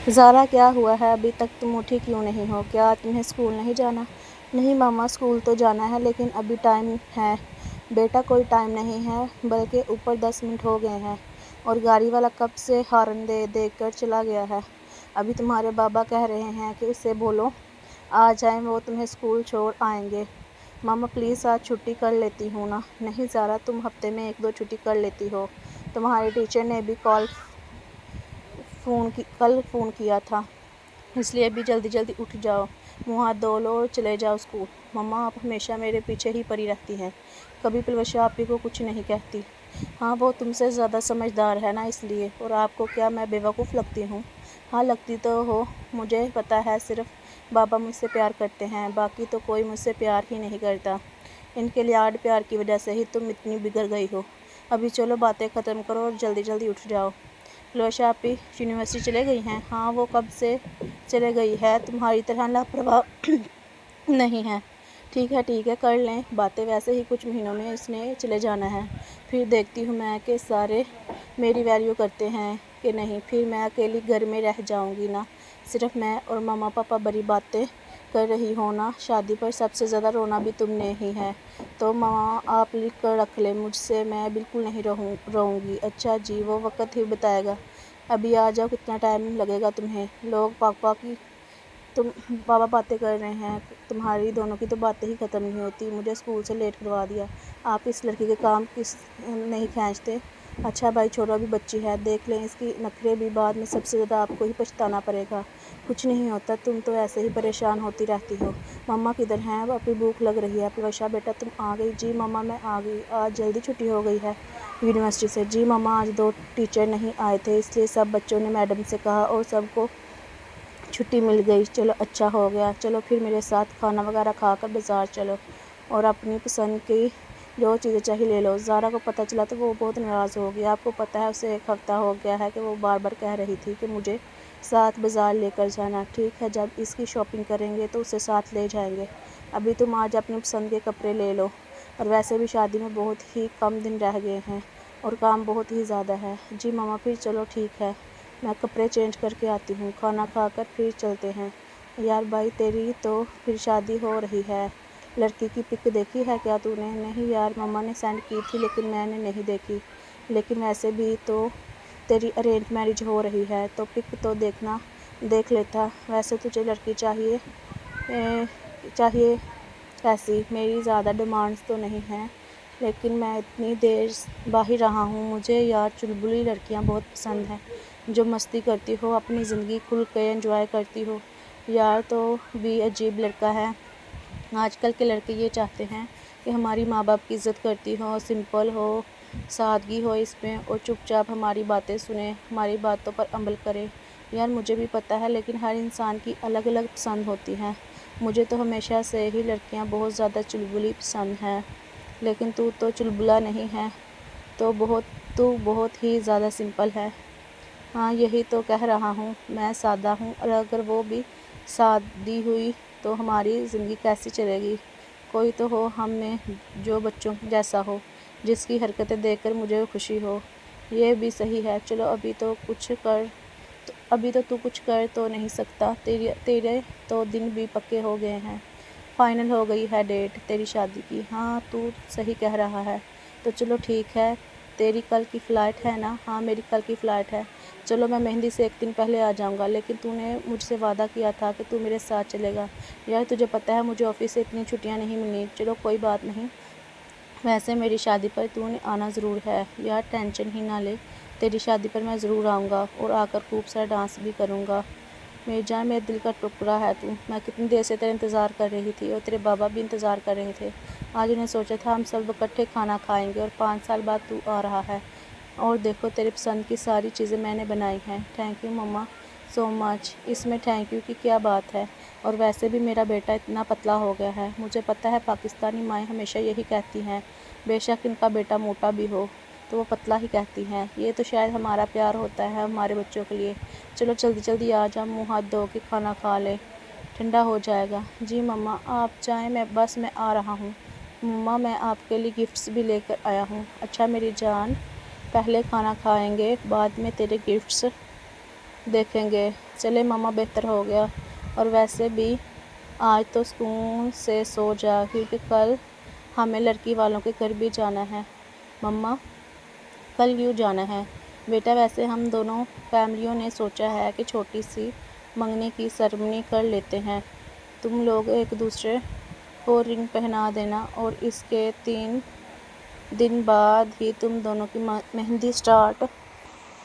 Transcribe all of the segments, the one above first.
زارا کیا ہوا ہے؟ ابھی تک تم اٹھی کیوں نہیں ہو؟ کیا تمہیں اسکول نہیں جانا؟ نہیں ماما، اسکول تو جانا ہے لیکن ابھی ٹائم ہے۔ بیٹا کوئی ٹائم نہیں ہے، بلکہ اوپر 10 منٹ ہو گئے ہیں اور گاڑی والا کب سے ہارن دے دے کر چلا گیا ہے۔ ابھی تمہارے بابا کہہ رہے ہیں کہ اسے بولو آ جائیں، وہ تمہیں اسکول چھوڑ آئیں گے۔ ماما پلیز آج چھٹی کر لیتی ہوں نا؟ نہیں زارا، تم ہفتے میں 1-2 چھٹی کر لیتی ہو۔ تمہاری ٹیچر نے بھی کل فون کیا تھا، اس لیے ابھی جلدی جلدی اٹھ جاؤ، منہ ہاتھ دھو لو اور چلے جاؤ اسکول۔ مما آپ ہمیشہ میرے پیچھے ہی پڑی رہتی ہیں، کبھی پلوشا آپی کو کچھ نہیں کہتی۔ ہاں وہ تم سے زیادہ سمجھدار ہے نا، اس لیے۔ اور آپ کو کیا میں بیوقوف لگتی ہوں؟ ہاں لگتی تو ہو، مجھے پتہ ہے صرف بابا مجھ سے پیار کرتے ہیں، باقی تو کوئی مجھ سے پیار ہی نہیں کرتا۔ ان کے لاڈ پیار کی وجہ سے ہی تم اتنی بگڑ گئی ہو۔ ابھی چلو باتیں ختم کرو اور جلدی جلدی اٹھ جاؤ۔ پلوشا آپی یونیورسٹی چلے گئی ہیں؟ ہاں وہ کب سے چلے گئی ہے، تمہاری طرح لاپرواہ نہیں ہے۔ ٹھیک ہے کر لیں باتیں، ویسے ہی کچھ مہینوں میں اس نے چلے جانا ہے، پھر دیکھتی ہوں میں کہ سارے میری ویلیو کرتے ہیں کہ نہیں، پھر میں اکیلی گھر میں رہ جاؤں گی نا، صرف میں اور ماما پاپا۔ بڑی باتیں کر رہی ہو نا، شادی پر سب سے زیادہ رونا بھی تم نے ہی ہے، تو ماما آپ لکھ کر رکھ لیں، مجھ سے میں بالکل نہیں روؤں گی۔ اچھا جی، وہ وقت ہی بتائے گا۔ ابھی آ جاؤ، کتنا ٹائم لگے گا تمہیں؟ لوگ پاپا باتیں کر رہے ہیں، تمہاری دونوں کی تو باتیں ہی ختم نہیں ہوتی۔ مجھے اسکول سے لیٹ کروا دیا، آپ اس لڑکی کے کام نہیں کھینچتے؟ اچھا بھائی چھوڑو، ابھی بچی ہے، دیکھ لیں اس کی نخرے بھی، بعد میں سب سے زیادہ آپ کو ہی پچھتانا پڑے گا۔ کچھ نہیں ہوتا، تم تو ایسے ہی پریشان ہوتی رہتی ہو۔ مما کدھر ہیں؟ ابھی بھوک لگ رہی ہے۔ پلوشا بیٹا تم آ گئی؟ جی مما میں آ گئی۔ آج جلدی چھٹی ہو گئی ہے یونیورسٹی سے؟ جی مما آج 2 ٹیچر نہیں آئے تھے، اس لیے سب بچوں نے میڈم سے کہا اور سب کو چھٹی مل گئی۔ چلو اچھا ہو گیا، چلو پھر میرے ساتھ کھانا وغیرہ کھا کر بازار چلو اور اپنی پسند کی جو چیزیں چاہیے لے لو۔ زارا کو پتہ چلا تو وہ بہت ناراض ہو گئی۔ آپ کو پتہ ہے اسے 1 ہفتہ ہو گیا ہے کہ وہ بار بار کہہ رہی تھی کہ مجھے ساتھ بازار لے کر جانا۔ ٹھیک ہے، جب اس کی شاپنگ کریں گے تو اسے ساتھ لے جائیں گے۔ ابھی تم آج اپنی پسند کے کپڑے لے لو، اور ویسے بھی شادی میں بہت ہی کم دن رہ گئے ہیں اور کام بہت ہی زیادہ ہے۔ جی مما پھر چلو ٹھیک ہے، میں کپڑے چینج کر کے آتی ہوں، کھانا کھا کر پھر چلتے ہیں۔ یار بھائی تیری تو پھر شادی ہو رہی ہے، لڑکی کی پک دیکھی ہے کیا تو نے؟ نہیں یار، مما نے سینڈ کی تھی لیکن میں نے نہیں دیکھی، لیکن ویسے بھی تو تیری ارینج میرج ہو رہی ہے تو پک تو دیکھ لیتا۔ ویسے تجھے لڑکی چاہیے کیسی؟ میری زیادہ ڈیمانڈز تو نہیں ہیں، لیکن میں اتنی دیر باہر رہا ہوں، مجھے یار چلبلی لڑکیاں بہت پسند ہیں، جو مستی کرتی ہو، اپنی زندگی کھل کے انجوائے کرتی ہو۔ یار تو بھی عجیب لڑکا ہے، آج کل کے لڑکے یہ چاہتے ہیں کہ ہماری ماں باپ کی عزت کرتی ہو، سمپل ہو، سادگی ہو اس میں، اور چپ چاپ ہماری باتیں سنے، ہماری باتوں پر عمل کرے۔ یار مجھے بھی پتہ ہے، لیکن ہر انسان کی الگ الگ پسند ہوتی ہیں۔ مجھے تو ہمیشہ سے ہی لڑکیاں بہت زیادہ چلبلی پسند ہیں، لیکن تو چلبلا نہیں ہے، تو بہت ہی زیادہ سمپل ہے۔ ہاں یہی تو کہہ رہا ہوں، میں سادہ ہوں، اور اگر وہ بھی سادی ہوئی تو ہماری زندگی کیسی چلے گی؟ کوئی تو ہو ہم میں جو بچوں جیسا ہو، جس کی حرکتیں دیکھ کر مجھے خوشی ہو۔ یہ بھی صحیح ہے، چلو ابھی تو کچھ کر تو نہیں سکتا، تیرے تو دن بھی پکے ہو گئے ہیں، فائنل ہو گئی ہے ڈیٹ تیری شادی کی۔ ہاں تو صحیح کہہ رہا ہے، تو چلو ٹھیک ہے، تیری کل کی فلائٹ ہے نا؟ ہاں میری کل کی فلائٹ ہے، چلو میں مہندی سے 1 دن پہلے آ جاؤں گا، لیکن تو نے مجھ سے وعدہ کیا تھا کہ تو میرے ساتھ چلے گا۔ یار تجھے پتہ ہے مجھے آفس سے اتنی چھٹیاں نہیں ملنی۔ چلو کوئی بات نہیں، ویسے میری شادی پر تو نے آنا ضرور ہے۔ یار ٹینشن ہی نہ لے، تیری شادی پر میں ضرور آؤں گا، اور آ کر خوب سارا ڈانس بھی کروں گا۔ میری جان، میرے دل کا ٹکڑا ہے تو، میں کتنی دیر سے تیرا انتظار کر رہی تھی، اور تیرے بابا بھی انتظار کر رہے تھے۔ آج انہیں سوچا تھا ہم سب اکٹھے کھانا کھائیں گے، اور 5 سال بعد تو آ رہا ہے، اور دیکھو تیری پسند کی ساری چیزیں میں نے بنائی ہیں۔ تھینک یو مما سو مچ، اس میں تھینک یو کی کیا بات ہے، اور ویسے بھی میرا بیٹا اتنا پتلا ہو گیا ہے۔ مجھے پتہ ہے پاکستانی مائیں ہمیشہ یہی کہتی ہیں، بے شک ان کا بیٹا موٹا بھی ہو تو وہ پتلا ہی کہتی ہیں، یہ تو شاید ہمارا پیار ہوتا ہے ہمارے بچوں کے لیے۔ چلو جلدی جلدی آ جا، منہ ہاتھ دھو کے کھانا کھا لے، ٹھنڈا ہو جائے گا۔ جی مما آپ جائیں، میں آ رہا ہوں۔ مما میں آپ کے لیے گفٹس بھی لے کر آیا ہوں۔ اچھا میری جان، پہلے کھانا کھائیں گے، بعد میں تیرے گفٹس۔ دیکھیں گے۔ چلے مما بہتر ہو گیا، اور ویسے بھی آج تو سکون سے سو جا، کیونکہ کل ہمیں لڑکی والوں کے گھر بھی جانا ہے۔ مما کل کیوں جانا ہے؟ بیٹا ویسے ہم دونوں فیملیوں نے سوچا ہے کہ چھوٹی سی منگنی کی سرمنی کر لیتے ہیں۔ تم لوگ ایک دوسرے کو رنگ پہنا دینا، اور اس کے 3 دن بعد ہی تم دونوں کی مہندی سٹارٹ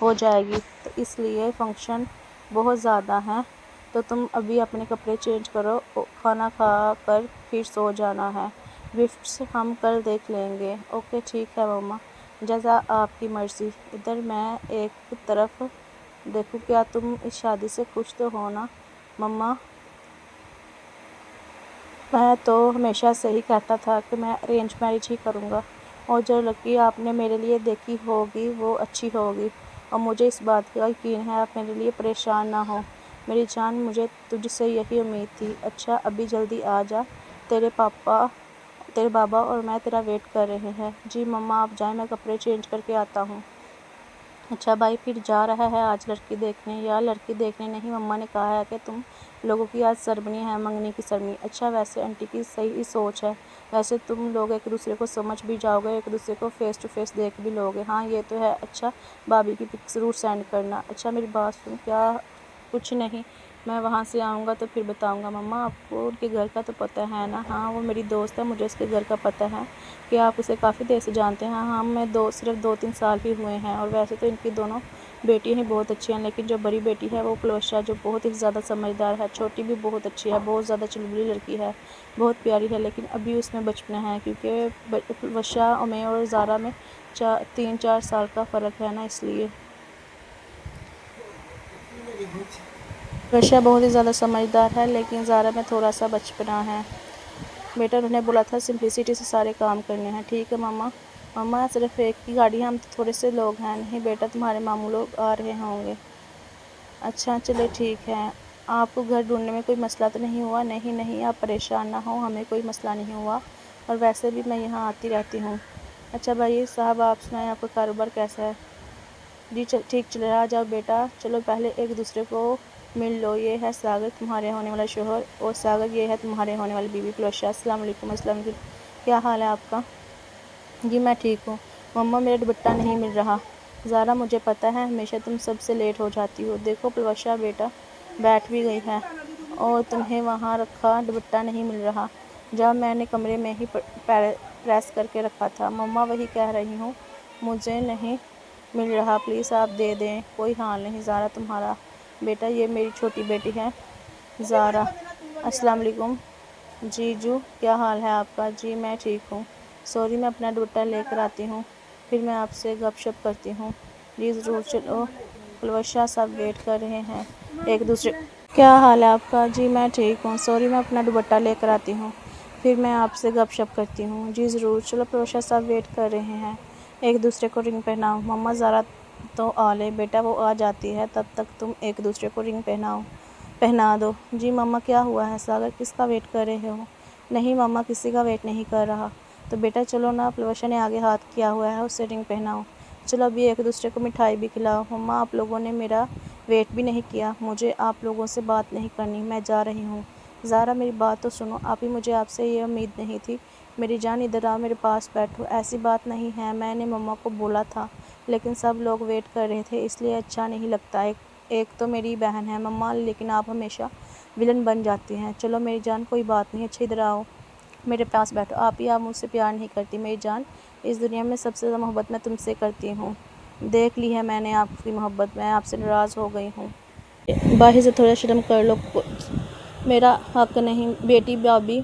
ہو جائے گی، تو اس لیے فنکشن بہت زیادہ ہیں، تو تم ابھی اپنے کپڑے چینج کرو، کھانا کھا کر پھر سو جانا ہے۔ گفٹس ہم کل دیکھ لیں گے۔ اوکے ٹھیک ہے مما، جیسا آپ کی مرضی۔ ادھر میں ایک طرف دیکھوں، کیا تم اس شادی سے خوش تو ہو نا؟ مما میں تو ہمیشہ سے ہی کہتا تھا کہ میں ارینج میرج ہی کروں گا، اور جو لڑکی آپ نے میرے لیے دیکھی ہوگی وہ اچھی ہوگی، اور مجھے اس بات کا یقین ہے آپ میرے لیے پریشان نہ ہو میری جان، مجھے تجھ سے یہی امید تھی۔ اچھا ابھی جلدی آ جا، تیرے بابا اور میں تیرا ویٹ کر رہے ہیں۔ جی مما آپ جائیں، میں کپڑے چینج کر کے آتا ہوں۔ اچھا بھائی پھر جا رہا ہے آج لڑکی دیکھنے؟ یا لڑکی دیکھنے نہیں، مما نے کہا ہے کہ تم لوگوں کی آج سرمنی ہے، منگنی کی سرمنی۔ اچھا ویسے آنٹی کی صحیح سوچ ہے، ویسے تم لوگ ایک دوسرے کو سمجھ بھی جاؤ گے، ایک دوسرے کو فیس ٹو فیس دیکھ بھی لو گے۔ ہاں یہ تو ہے۔ اچھا بھابھی کی پک ضرور سینڈ کرنا۔ اچھا میری بات سن، کیا کچھ نہیں، میں وہاں سے آؤں گا تو پھر بتاؤں گا۔ مما آپ کو ان کے گھر کا تو پتہ ہے نا؟ ہاں وہ میری دوست ہے، مجھے اس کے گھر کا پتہ ہے۔ کہ آپ اسے کافی دیر سے جانتے ہیں؟ ہاں میں صرف 2-3 سال ہی ہوئے ہیں، اور ویسے تو ان کی دونوں بیٹیاں ہی بہت اچھی ہیں، لیکن جو بڑی بیٹی ہے وہ پلوشا، جو بہت ہی زیادہ سمجھدار ہے، چھوٹی بھی بہت اچھی ہے، بہت زیادہ چلبلی لڑکی ہے، بہت پیاری ہے، لیکن ابھی اس میں بچپنا ہے، کیونکہ پلوشا میں اور زارا میں 3-4 سال کا فرق ہے نا، اس لیے پلوشا بہت ہی زیادہ سمجھدار ہے، لیکن زارا میں تھوڑا سا بچپنا ہے۔ بیٹا انہوں نے بولا تھا سمپلسٹی سے سارے کام کرنے ہیں۔ ٹھیک ہے مما۔ مما صرف ایک کی گاڑی، ہم تھوڑے سے لوگ ہیں۔ نہیں بیٹا تمہارے ماموں لوگ آ رہے ہوں گے۔ اچھا چلے ٹھیک ہے۔ آپ کو گھر ڈھونڈنے میں کوئی مسئلہ تو نہیں ہوا؟ نہیں آپ پریشان نہ ہوں، ہمیں کوئی مسئلہ نہیں ہوا، اور ویسے بھی میں یہاں آتی رہتی ہوں۔ اچھا بھائی صاحب آپ سنائیں، آپ کا کاروبار کیسا ہے؟ جی ٹھیک چل رہا ہے۔ جاؤ بیٹا چلو پہلے ایک دوسرے کو مل لو، یہ ہے ساگر تمہارے ہونے والا شوہر، اور ساگر یہ ہے تمہارے ہونے والی بیوی پلوشا۔ السلام علیکم۔ السلام علیکم، کیا حال ہے آپ کا؟ جی میں ٹھیک ہوں۔ مما میرا دوپٹہ نہیں مل رہا۔ زارا مجھے پتہ ہے ہمیشہ تم سب سے لیٹ ہو جاتی ہو۔ دیکھو پلوشا بیٹا بیٹھ بھی گئی ہے، اور تمہیں وہاں رکھا دوپٹہ نہیں مل رہا؟ جب میں نے کمرے میں ہی پریس کر کے رکھا تھا۔ مما وہی کہہ رہی ہوں، مجھے نہیں مل رہا، پلیز آپ دے دیں۔ کوئی حال نہیں زارا تمہارا بیٹا، یہ میری چھوٹی بیٹی ہے زارا۔ السلام علیکم جیجو، کیا حال ہے آپ کا؟ جی میں ٹھیک ہوں۔ سوری میں اپنا دوپٹہ لے کر آتی ہوں، پھر میں آپ سے گپ شپ کرتی ہوں۔ جی ضرور چلو پلوشا سب ویٹ کر رہے ہیں ایک دوسرے۔ کیا حال ہے آپ کا؟ جی میں ٹھیک ہوں۔ سوری میں اپنا دوپٹہ لے کر آتی ہوں، پھر میں آپ سے گپ شپ کرتی ہوں۔ جی ضرور چلو پلوشا سب ویٹ کر رہے ہیں ایک دوسرے کو رنگ پہناؤ۔ مما زارا تو آ لے بیٹا، وہ آ جاتی ہے تب تک تم ایک دوسرے کو رنگ پہنا دو۔ جی مما کیا ہوا ہے؟ ساگر کس کا ویٹ کر رہے ہو؟ نہیں مما کسی کا ویٹ نہیں کر رہا۔ تو بیٹا چلو نا، پلوشا نے آگے ہاتھ کیا ہوا ہے، اسے رنگ پہناؤ۔ چلو ابھی ایک دوسرے کو مٹھائی بھی کھلاؤ۔ مما آپ لوگوں نے میرا ویٹ بھی نہیں کیا، مجھے آپ لوگوں سے بات نہیں کرنی، میں جا رہی ہوں۔ زارا میری بات تو سنو، مجھے آپ سے یہ امید نہیں تھی۔ میری جان ادھر آؤ، میرے پاس بیٹھو۔ ایسی بات نہیں ہے، میں نے مما کو بولا تھا، لیکن سب لوگ ویٹ کر رہے تھے، اس لیے اچھا نہیں لگتا۔ ایک تو میری بہن ہے مما، لیکن آپ ہمیشہ ولن بن جاتی ہیں۔ چلو میری جان کوئی بات نہیں، اچھا ادھر آؤ، میرے پاس بیٹھو۔ آپ مجھ سے پیار نہیں کرتی میری جان، اس دنیا میں سب سے زیادہ محبت میں تم سے کرتی ہوں، دیکھ لی ہے میں نے آپ کی محبت، میں آپ سے ناراض ہو گئی ہوں۔ باہر سے تھوڑا شرم کر لو، میرا حق نہیں بیٹی بھابھی،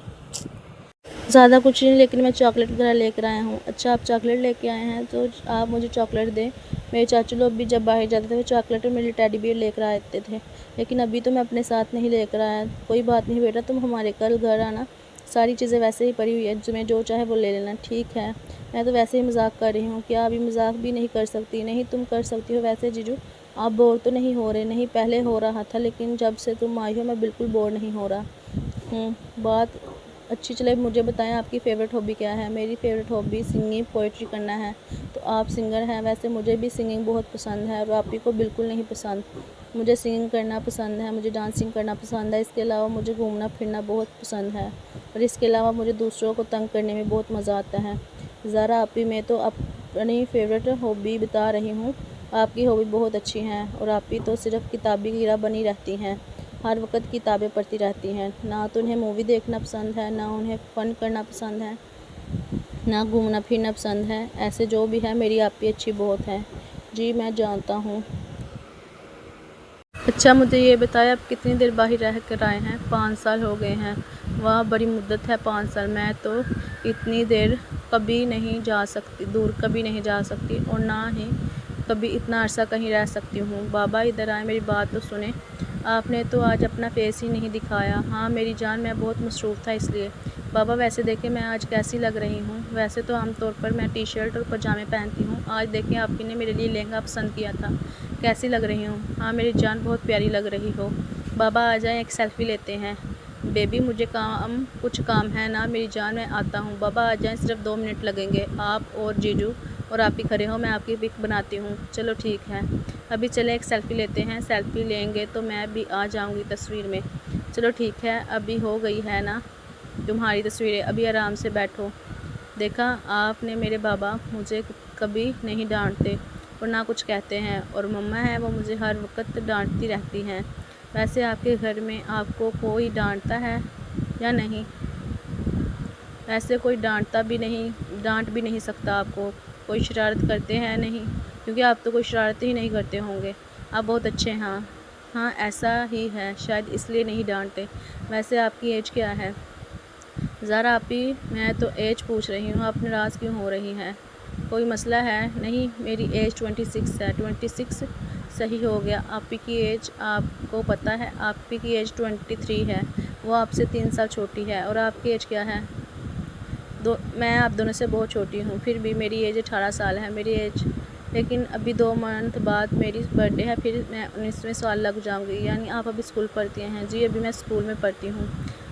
زیادہ کچھ نہیں، لیکن میں چاکلیٹ وغیرہ لے کر آیا ہوں۔ اچھا آپ چاکلیٹ لے کے آئے ہیں تو آپ مجھے چاکلیٹ دیں۔ میرے چاچو لوگ بھی جب باہر جاتے تھے وہ چاکلیٹ اور میرے ٹیڈی بیئر لے کر آتے تھے، لیکن ابھی تو میں اپنے ساتھ نہیں لے کر آیا۔ کوئی بات نہیں بیٹا، تم ہمارے کل گھر آنا، ساری چیزیں ویسے ہی پڑی ہوئی ہیں، تمہیں جو چاہے وہ لے لینا۔ ٹھیک ہے، میں تو ویسے ہی مذاق کر رہی ہوں۔ کیا ابھی مذاق بھی نہیں کر سکتی؟ نہیں تم کر سکتی ہو۔ ویسے جیجو آپ بور تو نہیں ہو رہے؟ نہیں پہلے ہو رہا تھا، لیکن جب سے تم آئی ہو میں بالکل بور نہیں ہو رہا ہوں۔ بات اچھی چلے مجھے بتائیں آپ کی فیوریٹ ہابی کیا ہے؟ میری فیوریٹ ہابی سنگنگ، پوئٹری کرنا ہے۔ تو آپ سنگر ہیں؟ ویسے مجھے بھی سنگنگ بہت پسند ہے، اور آپ ہی کو بالکل نہیں پسند۔ مجھے سنگنگ کرنا پسند ہے، مجھے ڈانسنگ کرنا پسند ہے، اس کے علاوہ مجھے گھومنا پھرنا بہت پسند ہے، اور اس کے علاوہ مجھے دوسروں کو تنگ کرنے میں بہت مزہ آتا ہے۔ زارا آپی میں تو اپنی فیوریٹ ہابی بتا رہی ہوں۔ آپ کی ہابی بہت اچھی ہیں، اور آپی تو صرف کتابی کیڑا بنی رہتی ہیں، ہر وقت کتابیں پڑھتی رہتی ہیں، نہ تو انہیں مووی دیکھنا پسند ہے، نہ انہیں فن کرنا پسند ہے، نہ گھومنا پھرنا پسند ہے۔ ایسے جو بھی ہے میری آپی اچھی بہت ہے۔ جی میں جانتا ہوں۔ اچھا مجھے یہ بتائیں آپ کتنی دیر باہر رہ کر آئے ہیں؟ 5 سال ہو گئے ہیں۔ واہ بڑی مدت ہے 5 سال، میں تو اتنی دیر کبھی نہیں جا سکتی، دور کبھی نہیں جا سکتی، اور نہ ہی کبھی اتنا عرصہ کہیں رہ سکتی ہوں۔ بابا ادھر آئیں، میری بات تو سنیں۔ آپ نے تو آج اپنا فیس ہی نہیں دکھایا۔ ہاں میری جان میں بہت مصروف تھا اس لیے۔ بابا ویسے دیکھیں میں آج کیسی لگ رہی ہوں؟ ویسے تو عام طور پر میں ٹی شرٹ اور پاجامے پہنتی ہوں، آج دیکھیں آپ نے میرے لیے لہنگا پسند کیا تھا۔ کیسی لگ رہی ہوں؟ ہاں میری جان بہت پیاری لگ رہی ہو۔ بابا آ جائیں ایک سیلفی لیتے ہیں۔ بیبی مجھے کچھ کام ہے نا میری جان، میں آتا ہوں۔ بابا آ جائیں، صرف 2 منٹ لگیں گے۔ آپ اور جیجو اور آپی کھڑے ہو، میں آپ کی پک بناتی ہوں۔ چلو ٹھیک ہے، ابھی چلیں ایک سیلفی لیتے ہیں، سیلفی لیں گے تو میں بھی آ جاؤں گی تصویر میں۔ چلو ٹھیک ہے، ابھی ہو گئی ہے نا تمہاری تصویریں، ابھی آرام سے بیٹھو۔ دیکھا آپ نے میرے بابا مجھے کبھی نہیں ڈانٹتے اور نہ کچھ کہتے ہیں، اور مما ہے وہ مجھے ہر وقت ڈانٹتی رہتی ہیں۔ ویسے آپ کے گھر میں آپ کو کوئی ڈانٹتا ہے یا نہیں؟ ویسے کوئی ڈانٹ بھی نہیں سکتا آپ کو۔ کوئی شرارت کرتے ہیں نہیں؟ کیونکہ آپ تو کوئی شرارت ہی نہیں کرتے ہوں گے، آپ بہت اچھے ہیں۔ ہاں ایسا ہی ہے، شاید اس لیے نہیں ڈانٹتے۔ ویسے آپ کی ایج کیا ہے؟ زارا آپی میں تو ایج پوچھ رہی ہوں، آپ ناراض کیوں ہو رہی ہیں؟ کوئی مسئلہ ہے؟ نہیں میری ایج 26 ہے۔ 26 صحیح ہو گیا۔ آپی کی ایج آپ کو پتہ ہے؟ آپی کی ایج 23 ہے، وہ آپ سے 3 سال چھوٹی ہے۔ اور آپ کی ایج کیا ہے؟ میں آپ دونوں سے بہت چھوٹی ہوں، پھر بھی میری ایج 18 سال ہے میری ایج۔ لیکن ابھی 2 منتھ بعد میری برتھ ڈے ہے، پھر میں 19ویں سال لگ جاؤں گی۔ یعنی آپ ابھی اسکول پڑھتی ہیں؟ جی ابھی میں اسکول میں پڑھتی ہوں۔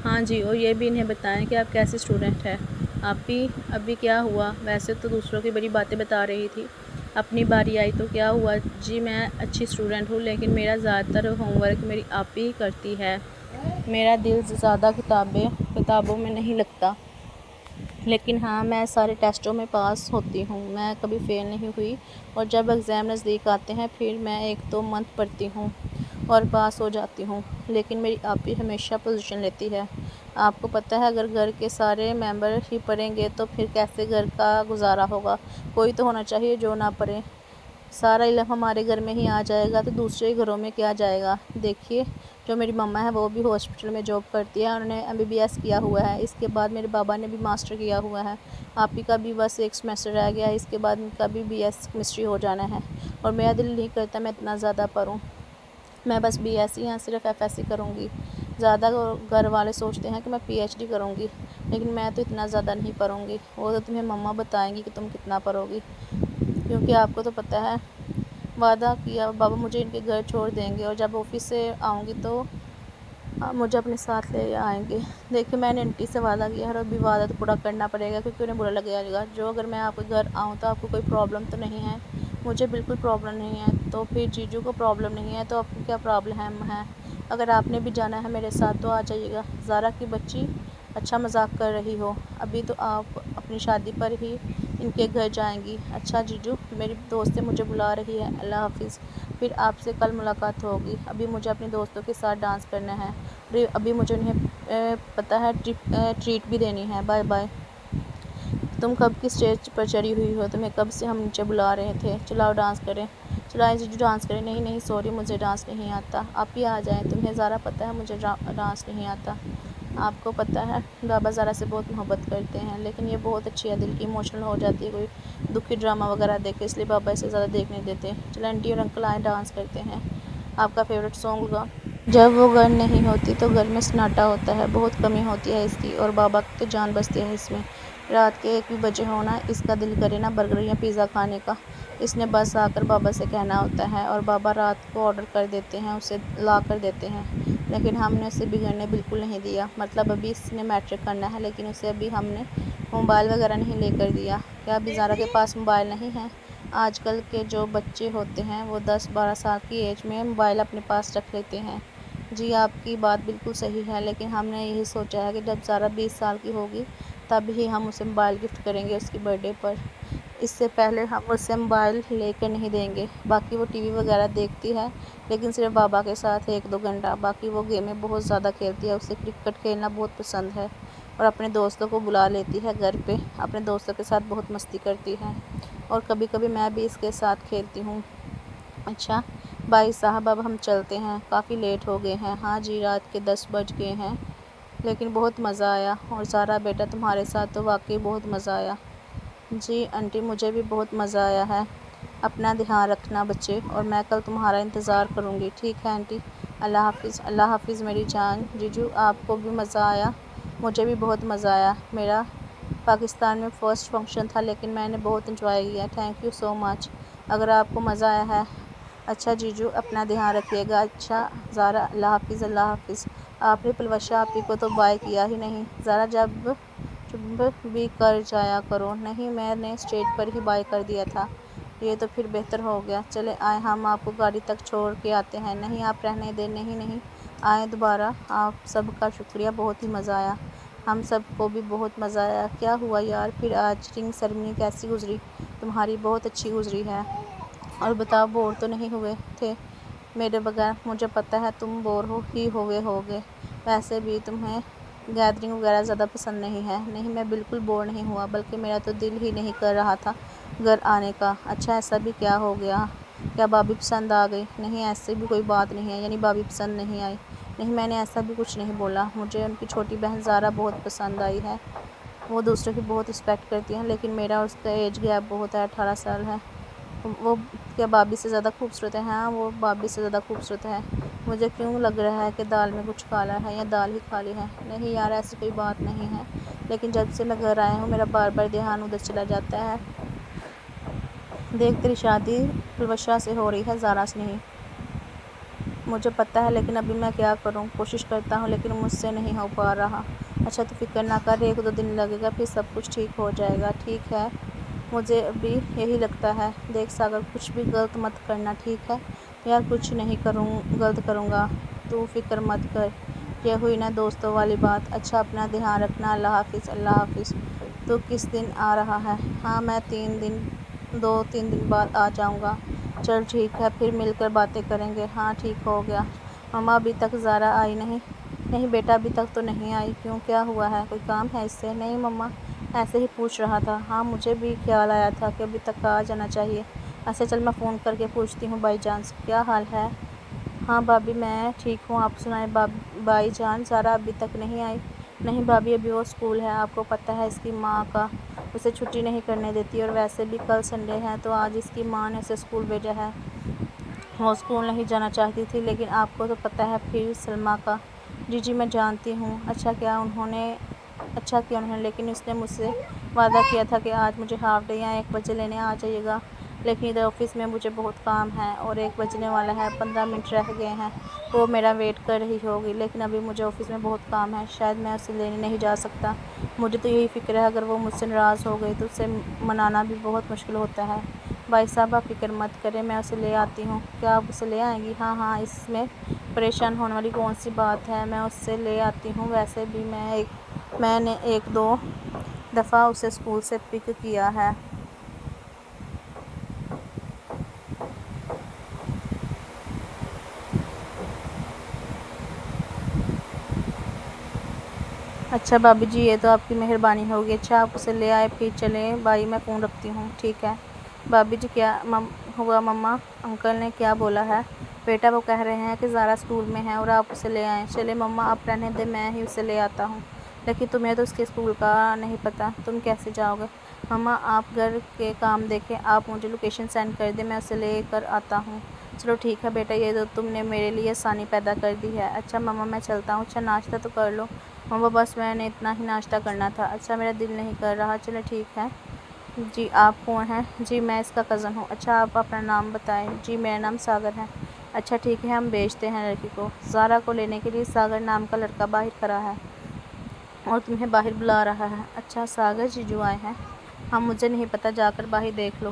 ہاں جی، اور یہ بھی انہیں بتائیں کہ آپ کیسی اسٹوڈنٹ ہیں؟ آپی ابھی کیا ہوا؟ ویسے تو دوسروں کی بڑی باتیں بتا رہی تھی، اپنی باری آئی تو کیا ہوا؟ جی میں اچھی اسٹوڈنٹ ہوں، لیکن میرا زیادہ تر ہوم ورک میری آپی ہی کرتی ہے۔ میرا دل زیادہ کتابوں میں نہیں لگتا، لیکن ہاں میں سارے ٹیسٹوں میں پاس ہوتی ہوں، میں کبھی فیل نہیں ہوئی، اور جب ایگزام نزدیک آتے ہیں پھر میں 1-2 منتھ پڑھتی ہوں اور پاس ہو جاتی ہوں۔ لیکن میری آپی ہمیشہ پوزیشن لیتی ہے۔ آپ کو پتہ ہے اگر گھر کے سارے ممبر ہی پڑھیں گے تو پھر کیسے گھر کا گزارا ہوگا؟ کوئی تو ہونا چاہیے جو نہ پڑھے۔ سارا علم ہمارے گھر میں ہی آ جائے گا تو دوسرے گھروں میں کیا جائے گا؟ دیکھیے جو میری مما ہے وہ بھی ہاسپٹل میں جاب کرتی ہے، انہوں نے MBBS کیا ہوا ہے، اس کے بعد میرے بابا نے بھی ماسٹر کیا ہوا ہے، آپی کا بھی بس 1 سیمسٹر رہ گیا ہے، اس کے بعد ان کا بھی BS کیمسٹری ہو جانا ہے، اور میرا دل نہیں کرتا میں اتنا زیادہ پڑھوں، میں بس BS یا صرف FSC کروں گی۔ زیادہ گھر والے سوچتے ہیں کہ میں PhD کروں گی، لیکن میں تو اتنا زیادہ نہیں پڑھوں گی، وہ تو تمہیں مما بتائیں گی کہ تم کتنا پڑھو گی، کیونکہ آپ کو تو پتہ ہے وعدہ کیا بابا مجھے ان کے گھر چھوڑ دیں گے، اور جب آفس سے آؤں گی تو مجھے اپنے ساتھ لے آئیں گے۔ دیکھیں میں نے انٹی سے وعدہ کیا ہے، اور ابھی وعدہ تو پورا کرنا پڑے گا، کیونکہ انہیں برا لگے گا جو اگر میں آپ کے گھر آؤں تو آپ کو کوئی پرابلم تو نہیں ہے؟ مجھے بالکل پرابلم نہیں ہے، تو پھر جیجو کو پرابلم نہیں ہے تو آپ کو کیا پرابلم ہے؟ اگر آپ نے بھی جانا ہے میرے ساتھ تو آ جائیے گا۔ زارا کی بچی اچھا مذاق کر رہی ہو، ابھی تو آپ اپنی شادی پر ہی ان کے گھر جائیں گی۔ اچھا جیجو میری دوستیں مجھے بلا رہی ہے، اللہ حافظ، پھر آپ سے کل ملاقات ہوگی، ابھی مجھے اپنے دوستوں کے ساتھ ڈانس کرنا ہے، ابھی مجھے انہیں پتہ ہے ٹریٹ بھی دینی ہے، بائے بائے۔ تم کب کی اسٹیج پر چڑھی ہوئی ہو؟ تمہیں کب سے ہم نیچے بلا رہے تھے، چلاؤ ڈانس کریں۔ چلائیں جیجو ڈانس کریں۔ نہیں سوری مجھے ڈانس نہیں آتا۔ آپ ہی آ جائیں، تمہیں زارا پتہ ہے مجھے ڈانس نہیں آتا۔ آپ کو پتہ ہے بابا زارا سے بہت محبت کرتے ہیں، لیکن یہ بہت اچھی ہے، دل کی ایموشنل ہو جاتی ہے کوئی دکھی ڈرامہ وغیرہ دیکھے، اس لیے بابا اسے زیادہ دیکھنے دیتے۔ چلیں آنٹی اور انکل آئیں ڈانس کرتے ہیں، آپ کا فیوریٹ سانگ لگا۔ جب وہ گھر نہیں ہوتی تو گھر میں سناٹا ہوتا ہے، بہت کمی ہوتی ہے اس کی، اور بابا کی تو جان بستی ہے اس میں۔ رات کے 1 بھی بجے ہونا اس کا دل کرے نا برگر یا پیزا کھانے کا، اس نے بس آ کر بابا سے کہنا ہوتا ہے، اور بابا رات کو آرڈر کر دیتے ہیں، اسے لا کر دیتے ہیں، لیکن ہم نے اسے بگڑنے بالکل نہیں دیا، مطلب ابھی اس نے میٹرک کرنا ہے لیکن اسے ابھی ہم نے موبائل وغیرہ نہیں لے کر دیا۔ کیا ابھی زارا کے پاس موبائل نہیں ہے؟ آج کل کے جو بچے ہوتے ہیں وہ 10-12 سال کی ایج میں موبائل اپنے پاس رکھ لیتے ہیں۔ جی آپ کی بات بالکل صحیح ہے، لیکن ہم نے یہی سوچا ہے کہ جب زارا 20 سال کی ہوگی تب ہی ہم اسے موبائل گفٹ کریں گے اس کی برتھ ڈے پر۔ اس سے پہلے ہم اسے موبائل لے کر نہیں دیں گے۔ باقی وہ ٹی وی وغیرہ دیکھتی ہے لیکن صرف بابا کے ساتھ 1-2 گھنٹہ، باقی وہ گیمیں بہت زیادہ کھیلتی ہے۔ اسے کرکٹ کھیلنا بہت پسند ہے اور اپنے دوستوں کو بلا لیتی ہے گھر پہ، اپنے دوستوں کے ساتھ بہت مستی کرتی ہے اور کبھی کبھی میں بھی اس کے ساتھ کھیلتی ہوں۔ اچھا بھائی صاحب اب ہم چلتے ہیں، کافی لیٹ ہو گئے ہیں۔ ہاں جی رات کے 10 بج گئے ہیں، لیکن بہت مزہ آیا اور زارا بیٹا تمہارے ساتھ تو واقعی بہت مزہ آیا۔ جی آنٹی مجھے بھی بہت مزہ آیا ہے۔ اپنا دھیان رکھنا بچے، اور میں کل تمہارا انتظار کروں گی۔ ٹھیک ہے آنٹی، اللہ حافظ۔ اللہ حافظ میری جان۔ جیجو آپ کو بھی مزہ آیا؟ مجھے بھی بہت مزہ آیا۔ میرا پاکستان میں فرسٹ فنکشن تھا لیکن میں نے بہت انجوائے کیا۔ تھینک یو سو مچ۔ اگر آپ کو مزہ آیا ہے اچھا جیجو اپنا دھیان رکھیے گا۔ اچھا زارا اللہ حافظ۔ اللہ حافظ۔ آپ نے پلوشہ آپی کو تو بائے کیا ہی نہیں۔ زارا جب بھی کر جایا کرو۔ نہیں میں نے اسٹیج پر ہی بائے کر دیا تھا۔ یہ تو پھر بہتر ہو گیا۔ چلے آئیں ہم آپ کو گاڑی تک چھوڑ کے آتے ہیں۔ نہیں آپ رہنے دیں۔ نہیں نہیں آئیں دوبارہ۔ آپ سب کا شکریہ، بہت ہی مزہ آیا۔ ہم سب کو بھی بہت مزہ آیا۔ کیا ہوا یار پھر آج رنگ سیرمنی کیسی گزری؟ تمہاری بہت اچھی گزری ہے۔ اور بتاؤ بور تو نہیں ہوئے تھے میرے بغیر؟ مجھے پتہ ہے تم بور ہی ہوئے ہوگے، ویسے بھی تمہیں گیدرنگ وغیرہ زیادہ پسند نہیں ہے۔ نہیں میں بالکل بور نہیں ہوا، بلکہ میرا تو دل ہی نہیں کر رہا تھا گھر آنے کا۔ اچھا ایسا بھی کیا ہو گیا؟ کیا بھابھی پسند آ گئی؟ نہیں ایسی بھی کوئی بات نہیں ہے، یعنی بھابھی پسند نہیں آئی؟ نہیں میں نے ایسا بھی کچھ نہیں بولا۔ مجھے ان کی چھوٹی بہن زارا بہت پسند آئی ہے، وہ دوسروں کی بہت رسپیکٹ کرتی ہیں، لیکن میرا اور اس کا ایج گیپ بہت ہے، 18 سال ہے۔ وہ کیا بھابھی سے زیادہ خوبصورت ہے؟ ہاں وہ بھابھی سے زیادہ خوبصورت ہے۔ مجھے کیوں لگ رہا ہے کہ دال میں کچھ کالا ہے یا دال ہی کالی ہے؟ نہیں یار ایسی کوئی بات نہیں ہے، لیکن جب سے میں گھر آیا ہوں میرا بار بار دھیان ادھر چلا جاتا ہے۔ دیکھ تیری شادی پلوشہ سے ہو رہی ہے، زارا سے نہیں۔ مجھے پتہ ہے لیکن ابھی میں کیا کروں؟ کوشش کرتا ہوں لیکن مجھ سے نہیں ہو پا رہا۔ اچھا تو فکر نہ کر، 1-2 دن لگے گا پھر سب کچھ ٹھیک ہو جائے گا۔ ٹھیک ہے مجھے بھی یہی لگتا ہے۔ دیکھ ساگر کچھ بھی غلط مت کرنا ٹھیک ہے؟ یار کچھ نہیں غلط کروں گا، تو فکر مت کر۔ یہ ہوئی نا دوستوں والی بات۔ اچھا اپنا دھیان رکھنا۔ اللہ حافظ۔ اللہ حافظ۔ تو کس دن آ رہا ہے؟ ہاں میں 2-3 دن بعد آ جاؤں گا۔ چل ٹھیک ہے پھر مل کر باتیں کریں گے۔ ہاں ٹھیک ہو گیا۔ مما ابھی تک زارا آئی نہیں؟ نہیں بیٹا ابھی تک تو نہیں آئی۔ کیوں کیا ہوا ہے؟ کوئی کام ہے اس سے؟ نہیں مما ایسے ہی پوچھ رہا تھا۔ ہاں مجھے بھی خیال آیا تھا کہ ابھی تک آ جانا چاہیے۔ اچھا چل میں فون کر کے پوچھتی ہوں بھائی جان سے کیا حال ہے۔ ہاں بھابھی میں ٹھیک ہوں، آپ سنائیں بھائی جان؟ زارا ابھی تک نہیں آئی؟ نہیں بھابھی ابھی وہ اسکول ہے، آپ کو پتہ ہے اس کی ماں کا اسے چھٹی نہیں کرنے دیتی، اور ویسے بھی کل سنڈے ہے تو آج اس کی ماں نے اسے اسکول بھیجا ہے۔ وہ اسکول نہیں جانا چاہتی تھی لیکن آپ کو تو پتہ ہے پھر سلمیٰ کا۔ جی جی میں جانتی ہوں۔ اچھا کیا انہوں نے لیکن اس نے مجھ سے وعدہ کیا تھا کہ آج مجھے ہاف ڈے یا 1 بجے لینے آ جائے گا، لیکن ادھر آفس میں مجھے بہت کام ہے اور 1 بجنے والا ہے، 15 منٹ رہ گئے ہیں، وہ میرا ویٹ کر رہی ہوگی، لیکن ابھی مجھے آفس میں بہت کام ہے، شاید میں اسے لینے نہیں جا سکتا۔ مجھے تو یہی فکر ہے اگر وہ مجھ سے ناراض ہو گئی تو اسے منانا بھی بہت مشکل ہوتا ہے۔ بھائی صاحب آپ فکر مت کریں، میں اسے لے آتی ہوں۔ کیا آپ اسے لے آئیں گی؟ ہاں ہاں اس میں پریشان ہونے والی کون سی بات ہے، میں اسے لے آتی ہوں۔ ویسے بھی میں نے 1-2 دفعہ اسے اسکول سے پک کیا ہے۔ اچھا بھابھی جی یہ تو آپ کی مہربانی ہوگی۔ اچھا آپ اسے لے آئے پھر چلیں بھائی میں فون رکھتی ہوں۔ ٹھیک ہے بھابھی جی۔ کیا ہوا مما؟ انکل نے کیا بولا ہے؟ بیٹا وہ کہہ رہے ہیں کہ زارا اسکول میں ہے اور آپ اسے لے آئیں۔ چلے مما آپ رہنے دیں، میں ہی اسے لے آتا ہوں۔ لیکن تمہیں تو اس کے اسکول کا نہیں پتہ، تم کیسے جاؤ گے؟ مما آپ گھر کے کام دیکھیں، آپ مجھے لوکیشن سینڈ کر دیں، میں اسے لے کر آتا ہوں۔ چلو ٹھیک ہے بیٹا، یہ تو تم نے میرے لیے آسانی پیدا کر دی ہے۔ اچھا مما میں چلتا ہوں۔ اچھا ناشتہ تو کر لو۔ مما بس میں نے اتنا ہی ناشتہ کرنا تھا۔ اچھا میرا دل نہیں کر رہا۔ چلے ٹھیک ہے۔ جی آپ کون ہیں؟ جی میں اس کا کزن ہوں۔ اچھا آپ اپنا نام بتائیں۔ جی میرا نام ساگر ہے۔ اچھا ٹھیک ہے ہم بھیجتے ہیں لڑکی کو۔ زارا کو لینے کے لیے ساگر نام کا لڑکا باہر کھڑا ہے اور تمہیں باہر بلا رہا ہے۔ اچھا ساگر جیجو آئے ہیں؟ ہاں مجھے نہیں پتہ، جا کر باہر دیکھ لو۔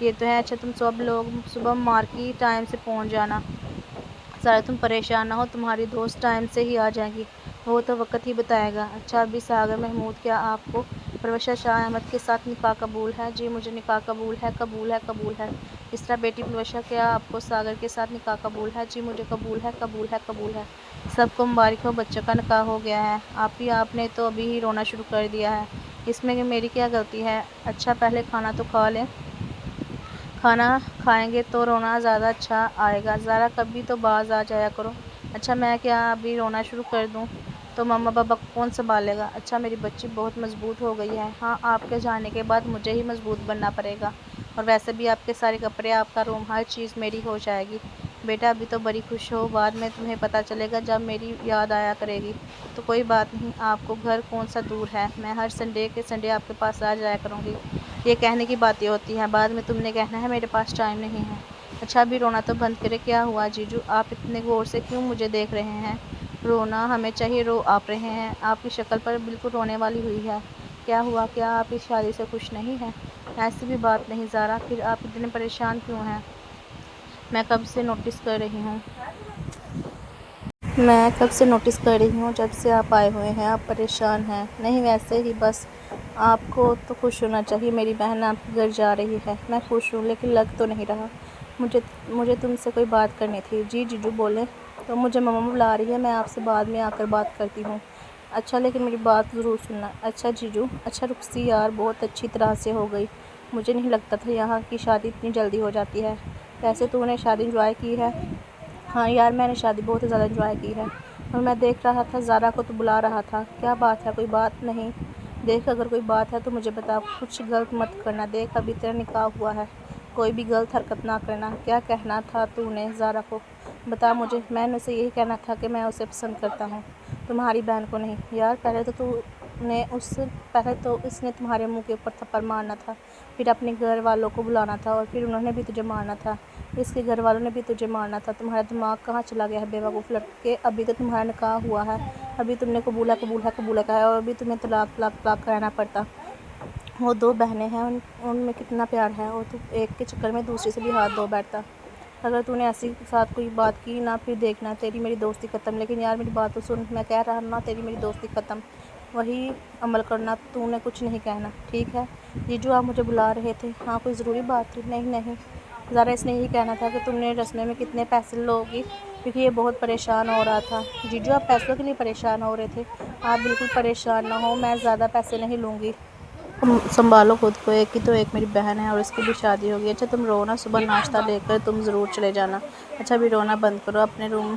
یہ تو ہے۔ اچھا تم سب لوگ صبح مارکیٹ ٹائم سے پہنچ جانا، ذرا تم پریشان نہ ہو، تمہاری دوست ٹائم سے ہی آ جائیں گی، وہ تو وقت ہی بتائے گا۔ اچھا ابھی ساگر محمود، کیا آپ کو پروشا شاہ احمد کے ساتھ نکاح قبول ہے؟ جی مجھے نکاح قبول ہے، قبول ہے، قبول ہے۔ اس طرح بیٹی پروشا، کیا آپ کو ساگر کے ساتھ نکاح قبول ہے؟ جی مجھے قبول ہے، قبول ہے، قبول ہے۔ سب کو مبارک ہو، بچوں کا نکاح ہو گیا ہے۔ آپ نے تو ابھی ہی رونا شروع کر دیا ہے، اس میں میری کیا غلطی ہے؟ اچھا پہلے کھانا تو کھا لیں، کھانا کھائیں گے تو رونا زیادہ اچھا آئے گا، ذرا کبھی تو باز آ جایا کرو۔ اچھا میں کیا ابھی رونا شروع کر دوں تو مما پاپا کو کون سنبھالے گا؟ اچھا میری بچی بہت مضبوط ہو گئی ہے۔ ہاں آپ کے جانے کے بعد مجھے ہی مضبوط بننا پڑے گا، اور ویسے بھی آپ کے سارے کپڑے، آپ کا روم، ہر چیز میری ہو جائے گی۔ بیٹا ابھی تو بڑی خوش ہو، بعد میں تمہیں پتہ چلے گا جب میری یاد آیا کرے گی تو کوئی بات نہیں، آپ کو گھر کون سا دور ہے، میں ہر سنڈے کے سنڈے آپ کے پاس آ جایا کروں گی۔ یہ کہنے کی باتیں ہوتی ہیں، بعد میں تم نے کہنا ہے میرے پاس ٹائم نہیں ہے۔ اچھا ابھی رونا تو بند کرے۔ کیا ہوا جیجو، آپ اتنے غور سے کیوں مجھے دیکھ رہے ہیں؟ رونا ہمیں چاہیے، رو آپ رہے ہیں، آپ کی شکل پر بالکل رونے والی ہوئی ہے۔ کیا ہوا، کیا آپ اس شادی سے خوش نہیں ہیں؟ ایسی بھی بات نہیں زارا، پھر آپ اتنے پریشان کیوں ہیں؟ میں کب سے نوٹس کر رہی ہوں جب سے آپ آئے ہوئے ہیں، آپ پریشان ہیں۔ نہیں ویسے ہی بس، آپ کو تو خوش ہونا چاہیے، میری بہن آپ کے گھر جا رہی ہے۔ میں خوش ہوں لیکن لگ تو نہیں رہا۔ مجھے تم سے کوئی بات کرنی تھی۔ جی جیجو بولیں۔ تو مجھے مما بلا رہی ہے، میں آپ سے بعد میں آ کر بات کرتی ہوں۔ اچھا لیکن میری بات ضرور سننا۔ اچھا جیجو۔ اچھا رخصی یار بہت اچھی طرح سے ہو گئی، مجھے نہیں لگتا تھا یہاں کی شادی اتنی جلدی ہو جاتی ہے۔ ویسے تو نے شادی انجوائے کی ہے؟ ہاں یار میں نے شادی بہت زیادہ انجوائے کی ہے، اور میں دیکھ رہا تھا زارا کو تو بلا رہا تھا۔ کیا بات ہے، کوئی بات نہیں؟ دیکھ اگر کوئی بات ہے تو مجھے بتا، کچھ غلط مت کرنا۔ دیکھ ابھی تیرا نکاح ہوا ہے، کوئی بھی غلط حرکت نہ کرنا۔ کیا کہنا تھا تو نے زارا کو؟ بتا مجھے۔ میں نے اسے یہی کہنا تھا کہ میں اسے پسند کرتا ہوں، تمہاری بہن کو نہیں۔ یار پہلے تو اس نے تمہارے منہ کے اوپر تھپڑ مارنا تھا، پھر اپنے گھر والوں کو بلانا تھا، اور پھر انہوں نے بھی تجھے مارنا تھا، اس کے گھر والوں نے بھی تجھے مارنا تھا۔ تمہارا دماغ کہاں چلا گیا ہے بے وقوف لڑکے؟ ابھی تو تمہارا نکاح ہوا ہے، ابھی تم نے قبول ہے کہا ہے، اور ابھی تمہیں طلاق کہنا پڑتا۔ وہ دو بہنیں ہیں، ان میں کتنا پیار ہے، اور تو ایک کے چکر میں دوسری سے بھی ہاتھ دھو بیٹھتا۔ اگر تو نے ایسی ساتھ کوئی بات کی نا، پھر دیکھنا تیری میری دوستی ختم۔ لیکن یار میری بات تو سن، میں کہہ رہا ہوں نا تیری میری دوستی ختم، وہی عمل کرنا، تو نے کچھ نہیں کہنا، ٹھیک ہے؟ جیجو آپ مجھے بلا رہے تھے؟ ہاں کوئی ضروری بات تھی؟ نہیں ذرا اس نے یہی کہنا تھا کہ تم نے رسمیں میں کتنے پیسے لوگی، کیونکہ یہ بہت پریشان ہو رہا تھا۔ جیجو آپ پیسوں کے لیے پریشان ہو رہے تھے؟ آپ بالکل پریشان نہ ہو، میں زیادہ پیسے نہیں لوں گی، سنبھالو خود کو، ایک میری بہن ہے اور اس کی بھی شادی ہوگی۔ اچھا تم رو نا، صبح ناشتہ لے کر تم ضرور چلے جانا۔ اچھا ابھی رونا بند کرو، اپنے روم،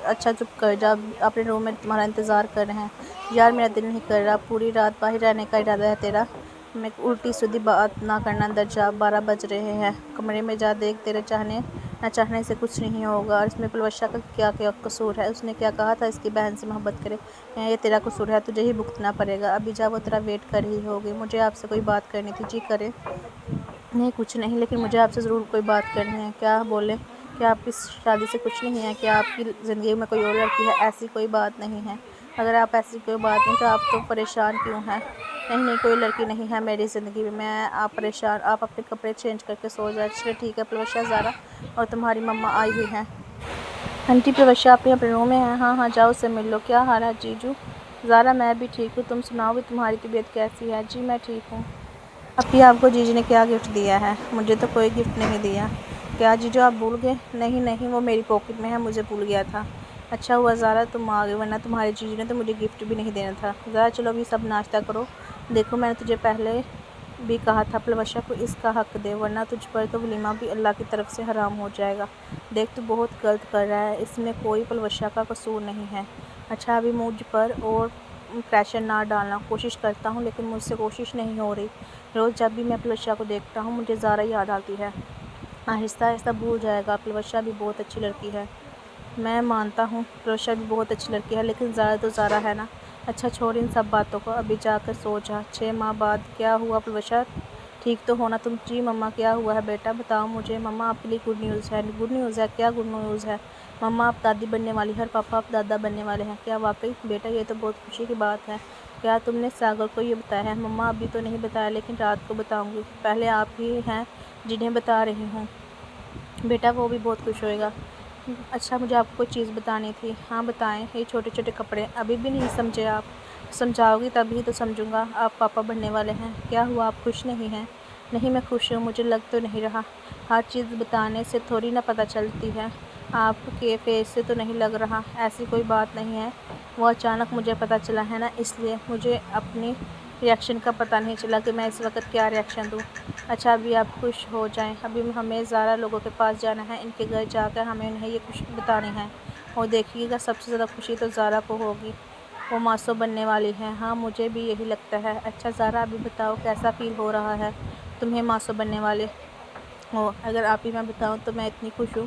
اچھا چپ کر جا، اپنے روم میں تمہارا انتظار کر رہے ہیں۔ یار میرا دل نہیں کر رہا، پوری رات باہر رہنے کا ارادہ ہے تیرا؟ میں الٹی سیدھی بات نہ کرنا، اندر جا، 12 بج رہے ہیں، کمرے میں جا، دیکھ تیرے چاہنے نہ چاہنے سے کچھ نہیں ہوگا، اور اس میں پلوشا کا کیا قصور ہے؟ اس نے کیا کہا تھا اس کی بہن سے محبت کرے؟ یہ تیرا قصور ہے، تجھے ہی بھگتنا پڑے گا۔ ابھی جا، وہ تیرا ویٹ کر رہی ہوگی۔ مجھے آپ سے کوئی بات کرنی تھی۔ جی کریں۔ نہیں کچھ نہیں، لیکن مجھے آپ سے ضرور کوئی بات کرنی ہے۔ کیا بولیں؟ کیا آپ اس شادی سے خوش نہیں ہیں؟ کیا آپ کی زندگی میں کوئی اور لڑکی ہے؟ ایسی کوئی بات نہیں ہے۔ اگر آپ ایسی کوئی بات نہیں تو آپ تو پریشان کیوں ہیں؟ نہیں کوئی لڑکی نہیں ہے میری زندگی میں، آپ اپنے کپڑے چینج کر کے سو جائیں۔ چلے ٹھیک ہے پلوشا، زارا اور تمہاری مما آئی ہوئی ہیں۔ آنٹی پلوشا اپنے روم میں ہیں؟ ہاں جاؤ اس سے مل لو۔ کیا حال ہے جیجو؟ زارا میں بھی ٹھیک ہوں، تم سناؤ بھی تمہاری طبیعت کیسی ہے؟ جی میں ٹھیک ہوں۔ ابھی آپ کو جیجی نے کیا گفٹ دیا ہے؟ مجھے تو کوئی گفٹ نہیں دیا۔ کیا جیجو آپ بھول گئے؟ نہیں وہ میری پاکٹ میں ہے، مجھے بھول گیا تھا۔ اچھا ہوا زارا تم آ گئے، ورنہ تمہاری جیجی نے تو مجھے گفٹ بھی نہیں دینا تھا۔ ذرا چلو ابھی سب ناشتہ کرو۔ دیکھو میں نے تجھے پہلے بھی کہا تھا پلوشا کو اس کا حق دے، ورنہ تجھ پر تو ولیمہ بھی اللہ کی طرف سے حرام ہو جائے گا۔ دیکھ تو بہت غلط کر رہا ہے، اس میں کوئی پلوشا کا قصور نہیں ہے۔ اچھا ابھی مجھ پر اور پریشر نہ ڈالنا، کوشش کرتا ہوں لیکن مجھ سے کوشش نہیں ہو رہی۔ روز جب بھی میں پلوشا کو دیکھتا ہوں مجھے زارا یاد آتی ہے۔ آہستہ بھول جائے گا، پلوشا بھی بہت اچھی لڑکی ہے۔ میں مانتا ہوں پلوشا بھی بہت اچھی لڑکی ہے، لیکن زارا تو زارا ہے نا۔ اچھا چھوڑ ان سب باتوں کو، ابھی جا کر سو جا۔ 6 ماہ بعد کیا ہوا پلوشا؟ ٹھیک تو ہونا تم؟ جی مما کیا ہوا ہے بیٹا بتاؤ مجھے۔ مما آپ کے لیے گڈ نیوز ہے۔ گڈ نیوز ہے؟ کیا گڈ نیوز ہے؟ مما آپ دادی بننے والی ہیں اور پاپا آپ دادا بننے والے ہیں۔ کیا واقعی؟ بیٹا یہ تو بہت خوشی کی بات ہے۔ کیا تم نے ساگر کو یہ بتایا ہے؟ مما ابھی تو نہیں بتایا لیکن رات کو بتاؤں گی۔ پہلے آپ ہی ہیں جنہیں بتا رہی ہوں۔ بیٹا وہ بھی بہت خوش ہوئے گا۔ اچھا مجھے آپ کو کوئی چیز بتانی تھی۔ ہاں بتائیں۔ یہ چھوٹے چھوٹے کپڑے ابھی بھی نہیں سمجھے آپ؟ سمجھاؤ گی تبھی تو سمجھوں گا۔ آپ پاپا بننے والے ہیں۔ کیا ہوا آپ خوش نہیں ہیں؟ نہیں میں خوش ہوں، مجھے لگ تو نہیں رہا۔ ہر چیز بتانے سے تھوڑی نہ پتہ چلتی ہے۔ آپ کے فیس سے تو نہیں لگ رہا۔ ایسی کوئی بات نہیں ہے، وہ اچانک مجھے پتہ چلا ہے نا، اس لیے مجھے اپنی ری ایکشن کا پتہ نہیں چلا کہ میں اس وقت کیا ری ایکشن دوں۔ اچھا ابھی آپ خوش ہو جائیں، ابھی ہمیں زارا لوگوں کے پاس جانا ہے، ان کے گھر جا کر ہمیں انہیں یہ خوشی بتانی ہے، اور دیکھیے گا سب سے زیادہ خوشی تو زارا کو ہوگی، وہ ماسو بننے والی ہے۔ ہاں مجھے بھی یہی لگتا ہے۔ اچھا زارا ابھی بتاؤ کیسا فیل ہو رہا ہے تمہیں ماسو بننے والے ہو؟ اگر آپ ہی میں بتاؤں تو میں اتنی خوش ہوں،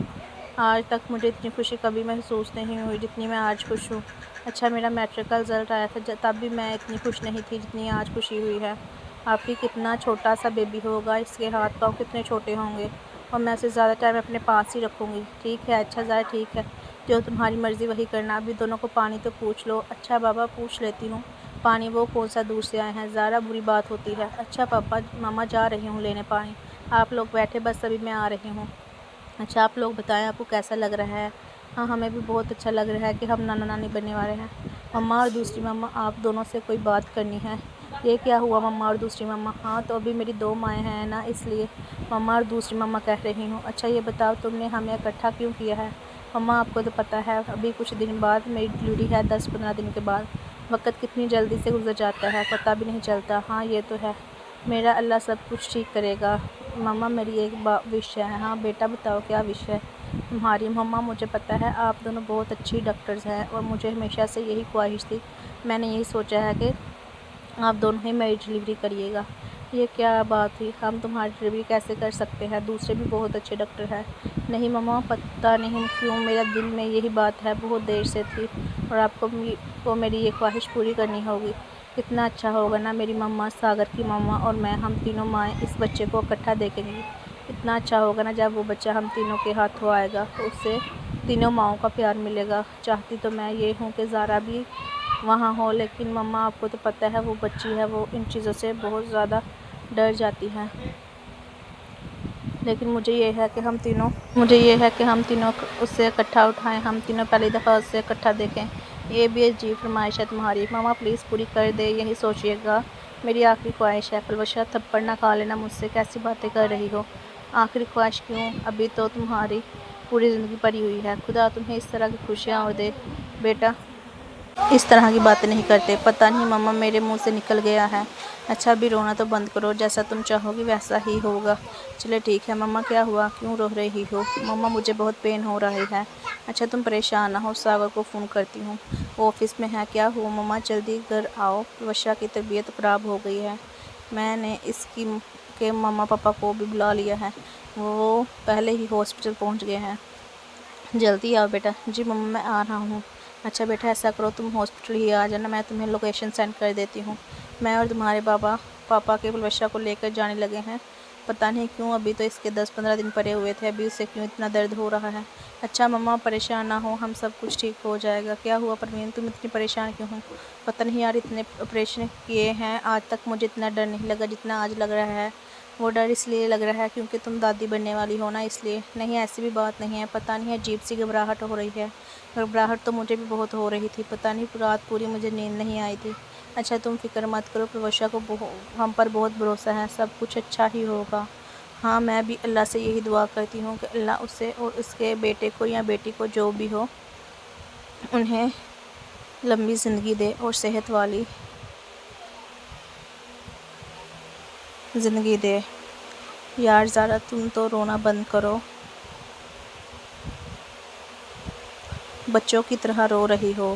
آج تک مجھے اتنی خوشی کبھی محسوس نہیں ہوئی جتنی میں آج خوش ہوں۔ اچھا میرا میٹرک کا رزلٹ آیا تھا تب بھی میں اتنی خوش نہیں تھی جتنی آج خوشی ہوئی ہے۔ آپ کی کتنا چھوٹا سا بیبی ہوگا، اس کے ہاتھ پاؤں کتنے چھوٹے ہوں گے، اور میں اسے زیادہ ٹائم اپنے پاس ہی رکھوں گی۔ ٹھیک ہے اچھا زارا ٹھیک ہے، جو تمہاری مرضی وہی کرنا۔ ابھی دونوں کو پانی تو پوچھ لو۔ اچھا بابا پوچھ لیتی ہوں، پانی وہ کون سا دور سے آئے ہیں؟ زارا بری بات ہوتی ہے۔ اچھا پاپا ماما جا رہی ہوں لینے پانی، آپ لوگ بیٹھے بس ابھی میں آ رہی ہوں۔ اچھا آپ لوگ بتائیں آپ کو کیسا لگ رہا ہے؟ ہاں ہمیں بھی بہت اچھا لگ رہا ہے کہ ہم نانا نانی بننے والے ہیں۔ مما اور دوسری مما آپ دونوں سے کوئی بات کرنی ہے۔ یہ کیا ہوا مما اور دوسری مما؟ ہاں تو ابھی میری دو مائیں ہیں نا، اس لیے مما اور دوسری مما کہہ رہی ہوں۔ اچھا یہ بتاؤ تم نے ہمیں اکٹھا کیوں کیا ہے؟ مما آپ کو تو پتہ ہے ابھی کچھ دن بعد میری ڈلیوری ہے، 10-15 دن کے بعد، وقت کتنی جلدی سے گزر جاتا ہے پتہ بھی نہیں چلتا۔ ہاں یہ تو ہے، میرا اللہ سب کچھ ٹھیک کرے گا۔ مما میری ایک وش ہے۔ ہاں بیٹا بتاؤ کیا وش ہے تمہاری؟ مما مجھے پتہ ہے آپ دونوں بہت اچھی ڈاکٹرز ہیں، اور مجھے ہمیشہ سے یہی خواہش تھی، میں نے یہی سوچا ہے کہ آپ دونوں ہی میری ڈلیوری کریے گا۔ یہ کیا بات ہوئی، ہم تمہاری ڈلیوری کیسے کر سکتے ہیں، دوسرے بھی بہت اچھے ڈاکٹر ہیں۔ نہیں مما پتہ نہیں کیوں میرا دل میں یہی بات ہے، بہت دیر سے تھی، اور آپ کو میری یہ خواہش پوری کرنی ہوگی۔ کتنا اچھا ہوگا نا، میری مما، ساگر کی مما اور میں، ہم تینوں مائیں اس بچے کو اکٹھا دیکھیں گی۔ اتنا اچھا ہوگا نا جب وہ بچہ ہم تینوں کے ہاتھوں آئے گا تو اس سے تینوں ماؤں کا پیار ملے گا۔ چاہتی تو میں یہ ہوں کہ زارا بھی وہاں ہو، لیکن مما آپ کو تو پتہ ہے وہ بچی ہے، وہ ان چیزوں سے بہت زیادہ ڈر جاتی ہے، لیکن مجھے یہ ہے کہ ہم تینوں اسے اکٹھا اٹھائیں، ہم تینوں پہلی دفعہ اسے اکٹھا دیکھیں۔ یہ بھی عجیب فرمائش ہے تمہاری، مما پلیز پوری کر دے، یہی سوچیے گا میری آخری خواہش ہے۔ پلوشا تھپڑ نہ کھا لینا مجھ سے، کیسی باتیں کر رہی ہو؟ آخری خواہش کیوں، ابھی تو تمہاری پوری زندگی پڑی ہوئی ہے، خدا تمہیں اس طرح کی خوشیاں اور دے۔ بیٹا اس طرح کی باتیں نہیں کرتے، پتہ نہیں مما میرے منہ سے نکل گیا ہے۔ اچھا ابھی رونا تو بند کرو، جیسا تم چاہو گی ویسا ہی ہوگا۔ چلے ٹھیک ہے۔ مما کیا ہوا، کیوں رو رہی ہو؟ مما مجھے بہت پین ہو رہی ہے۔ اچھا تم پریشان نہ ہو، ساگر کو فون کرتی ہوں، وہ آفس میں ہے۔ کیا ہوا مما جلدی گھر آؤ، پلوشا کی طبیعت خراب ہو گئی ہے۔ میں نے اس کے مما پاپا کو بھی بلا لیا ہے، وہ پہلے ہی ہاسپٹل پہنچ گئے ہیں، جلدی آؤ بیٹا۔ جی مما میں آ رہا ہوں۔ اچھا بیٹا ایسا کرو تم ہاسپٹل ہی آ جانا، میں تمہیں لوکیشن سینڈ کر دیتی ہوں۔ میں اور تمہارے پاپا کے پلوشا کو لے کر جانے لگے ہیں، پتہ نہیں کیوں ابھی تو اس کے 10-15 دن پڑے ہوئے تھے، ابھی اسے کیوں اتنا درد ہو رہا ہے۔ اچھا مما پریشان نہ ہو، ہم سب کچھ ٹھیک ہو جائے گا۔ کیا ہوا پروین تم اتنی پریشان کیوں ہو؟ پتہ نہیں یار اتنے آپریشن کیے ہیں آج تک مجھے اتنا ڈر نہیں لگا جتنا آج لگ رہا ہے۔ وہ ڈر اس لیے لگ رہا ہے کیونکہ تم دادی بننے والی ہو نا، اس لیے۔ نہیں ایسی بھی بات نہیں ہے، پتہ نہیں عجیب سی گھبراہٹ ہو رہی ہے۔ گھبراہٹ تو مجھے بھی بہت ہو رہی تھی، پتہ نہیں رات پوری مجھے نیند نہیں آئی تھی۔ اچھا تم فکر مت کرو، پلوشا کو ہم پر بہت بھروسہ ہے، سب کچھ اچھا ہی ہوگا۔ ہاں میں بھی اللہ سے یہی دعا کرتی ہوں کہ اللہ اسے اور اس کے بیٹے کو یا بیٹی کو جو بھی ہو انہیں لمبی زندگی دے اور صحت والی زندگی دے۔ یار زارا تم تو رونا بند کرو، بچوں کی طرح رو رہی ہو۔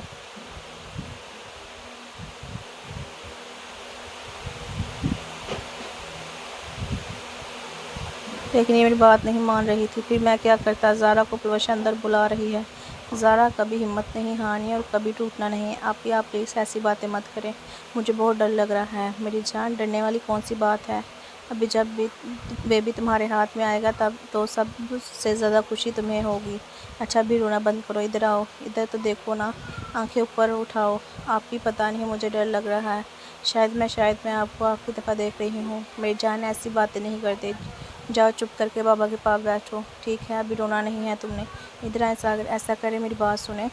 لیکن یہ میری بات نہیں مان رہی تھی، پھر میں کیا کرتا؟ زارا کو پلوشا اندر بلا رہی ہے۔ زارا کبھی ہمت نہیں ہارنی اور کبھی ٹوٹنا نہیں۔ آپ پلیز ایسی باتیں مت کریں، مجھے بہت ڈر لگ رہا ہے۔ میری جان ڈرنے والی کون سی بات ہے، ابھی جب بھی بیبی تمہارے ہاتھ میں آئے گا تب تو سب سے زیادہ خوشی تمہیں ہوگی۔ اچھا ابھی رونا بند کرو، ادھر آؤ، ادھر تو دیکھو نا، آنکھیں اوپر اٹھاؤ۔ آپ کی پتہ نہیں مجھے ڈر لگ رہا ہے، شاید میں آپ کو آخری دفعہ دیکھ رہی ہوں۔ میری جان ایسی باتیں نہیں کرتے، جاؤ چپ کر کے بابا کے پاس بیٹھو، ٹھیک ہے؟ ابھی رونا نہیں ہے تم نے، ادھر ایسا کرے، میری بات سنیں،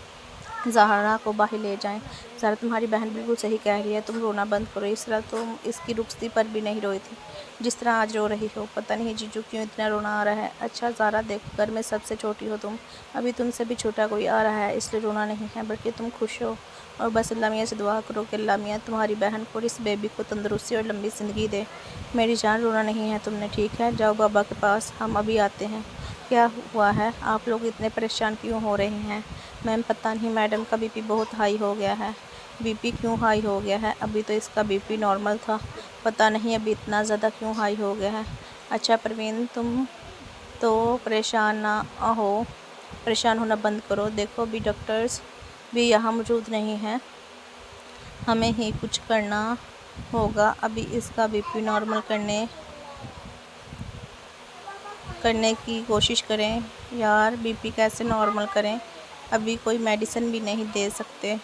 زہرا کو باہر لے جائیں۔ زہرا تمہاری بہن بالکل صحیح کہہ رہی ہے، تم رونا بند کرو، اس طرح تم اس کی رخصتی پر بھی نہیں روئی تھی جس طرح آج رو رہی ہو۔ پتہ نہیں جیجو کیوں اتنا رونا آ رہا ہے۔ اچھا زہرا دیکھو، گھر میں سب سے چھوٹی ہو تم، ابھی تم سے بھی چھوٹا کوئی آ رہا ہے، اس لیے رونا نہیں ہے، بلکہ تم خوش ہو اور بس اللہ میاں سے دعا کرو کہ اللہ میاں تمہاری بہن کو اور اس بیبی کو تندرستی اور لمبی زندگی دے۔ میری جان رونا نہیں ہے تم نے، ٹھیک ہے؟ جاؤ بابا کے پاس، ہم ابھی آتے ہیں۔ کیا ہوا ہے؟ آپ لوگ اتنے پریشان کیوں ہو رہے ہیں؟ میم پتہ نہیں میڈم کا بی پی بہت ہائی ہو گیا ہے۔ بی پی کیوں ہائی ہو گیا ہے؟ ابھی تو اس کا بی پی نارمل تھا، پتہ نہیں ابھی اتنا زیادہ کیوں ہائی ہو گیا ہے۔ اچھا پروین تم تو پریشان نہ ہو، پریشان ہونا بند کرو، دیکھو ابھی ڈاکٹرز بھی یہاں موجود نہیں ہیں، ہمیں ہی کچھ کرنا ہوگا ابھی اس کا بی پی نارمل کرنے کی کوشش کریں۔ یار بی پی کیسے نارمل کریں؟ ابھی کوئی میڈیسن بھی نہیں دے سکتے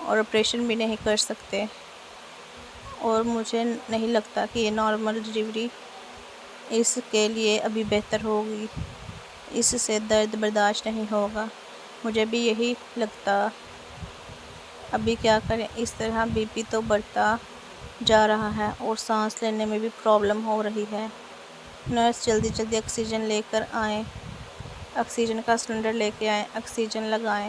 اور آپریشن بھی نہیں کر سکتے، اور مجھے نہیں لگتا کہ یہ نارمل ڈلیوری اس کے لیے ابھی بہتر ہوگی، اس سے درد برداشت نہیں ہوگا، مجھے بھی یہی لگتا۔ ابھی کیا کریں؟ اس طرح بی پی تو بڑھتا جا رہا ہے اور سانس لینے میں بھی پرابلم ہو رہی ہے۔ نرس جلدی جلدی آکسیجن لے کر آئیں، آکسیجن کا سلنڈر لے کے آئیں، آکسیجن لگائیں۔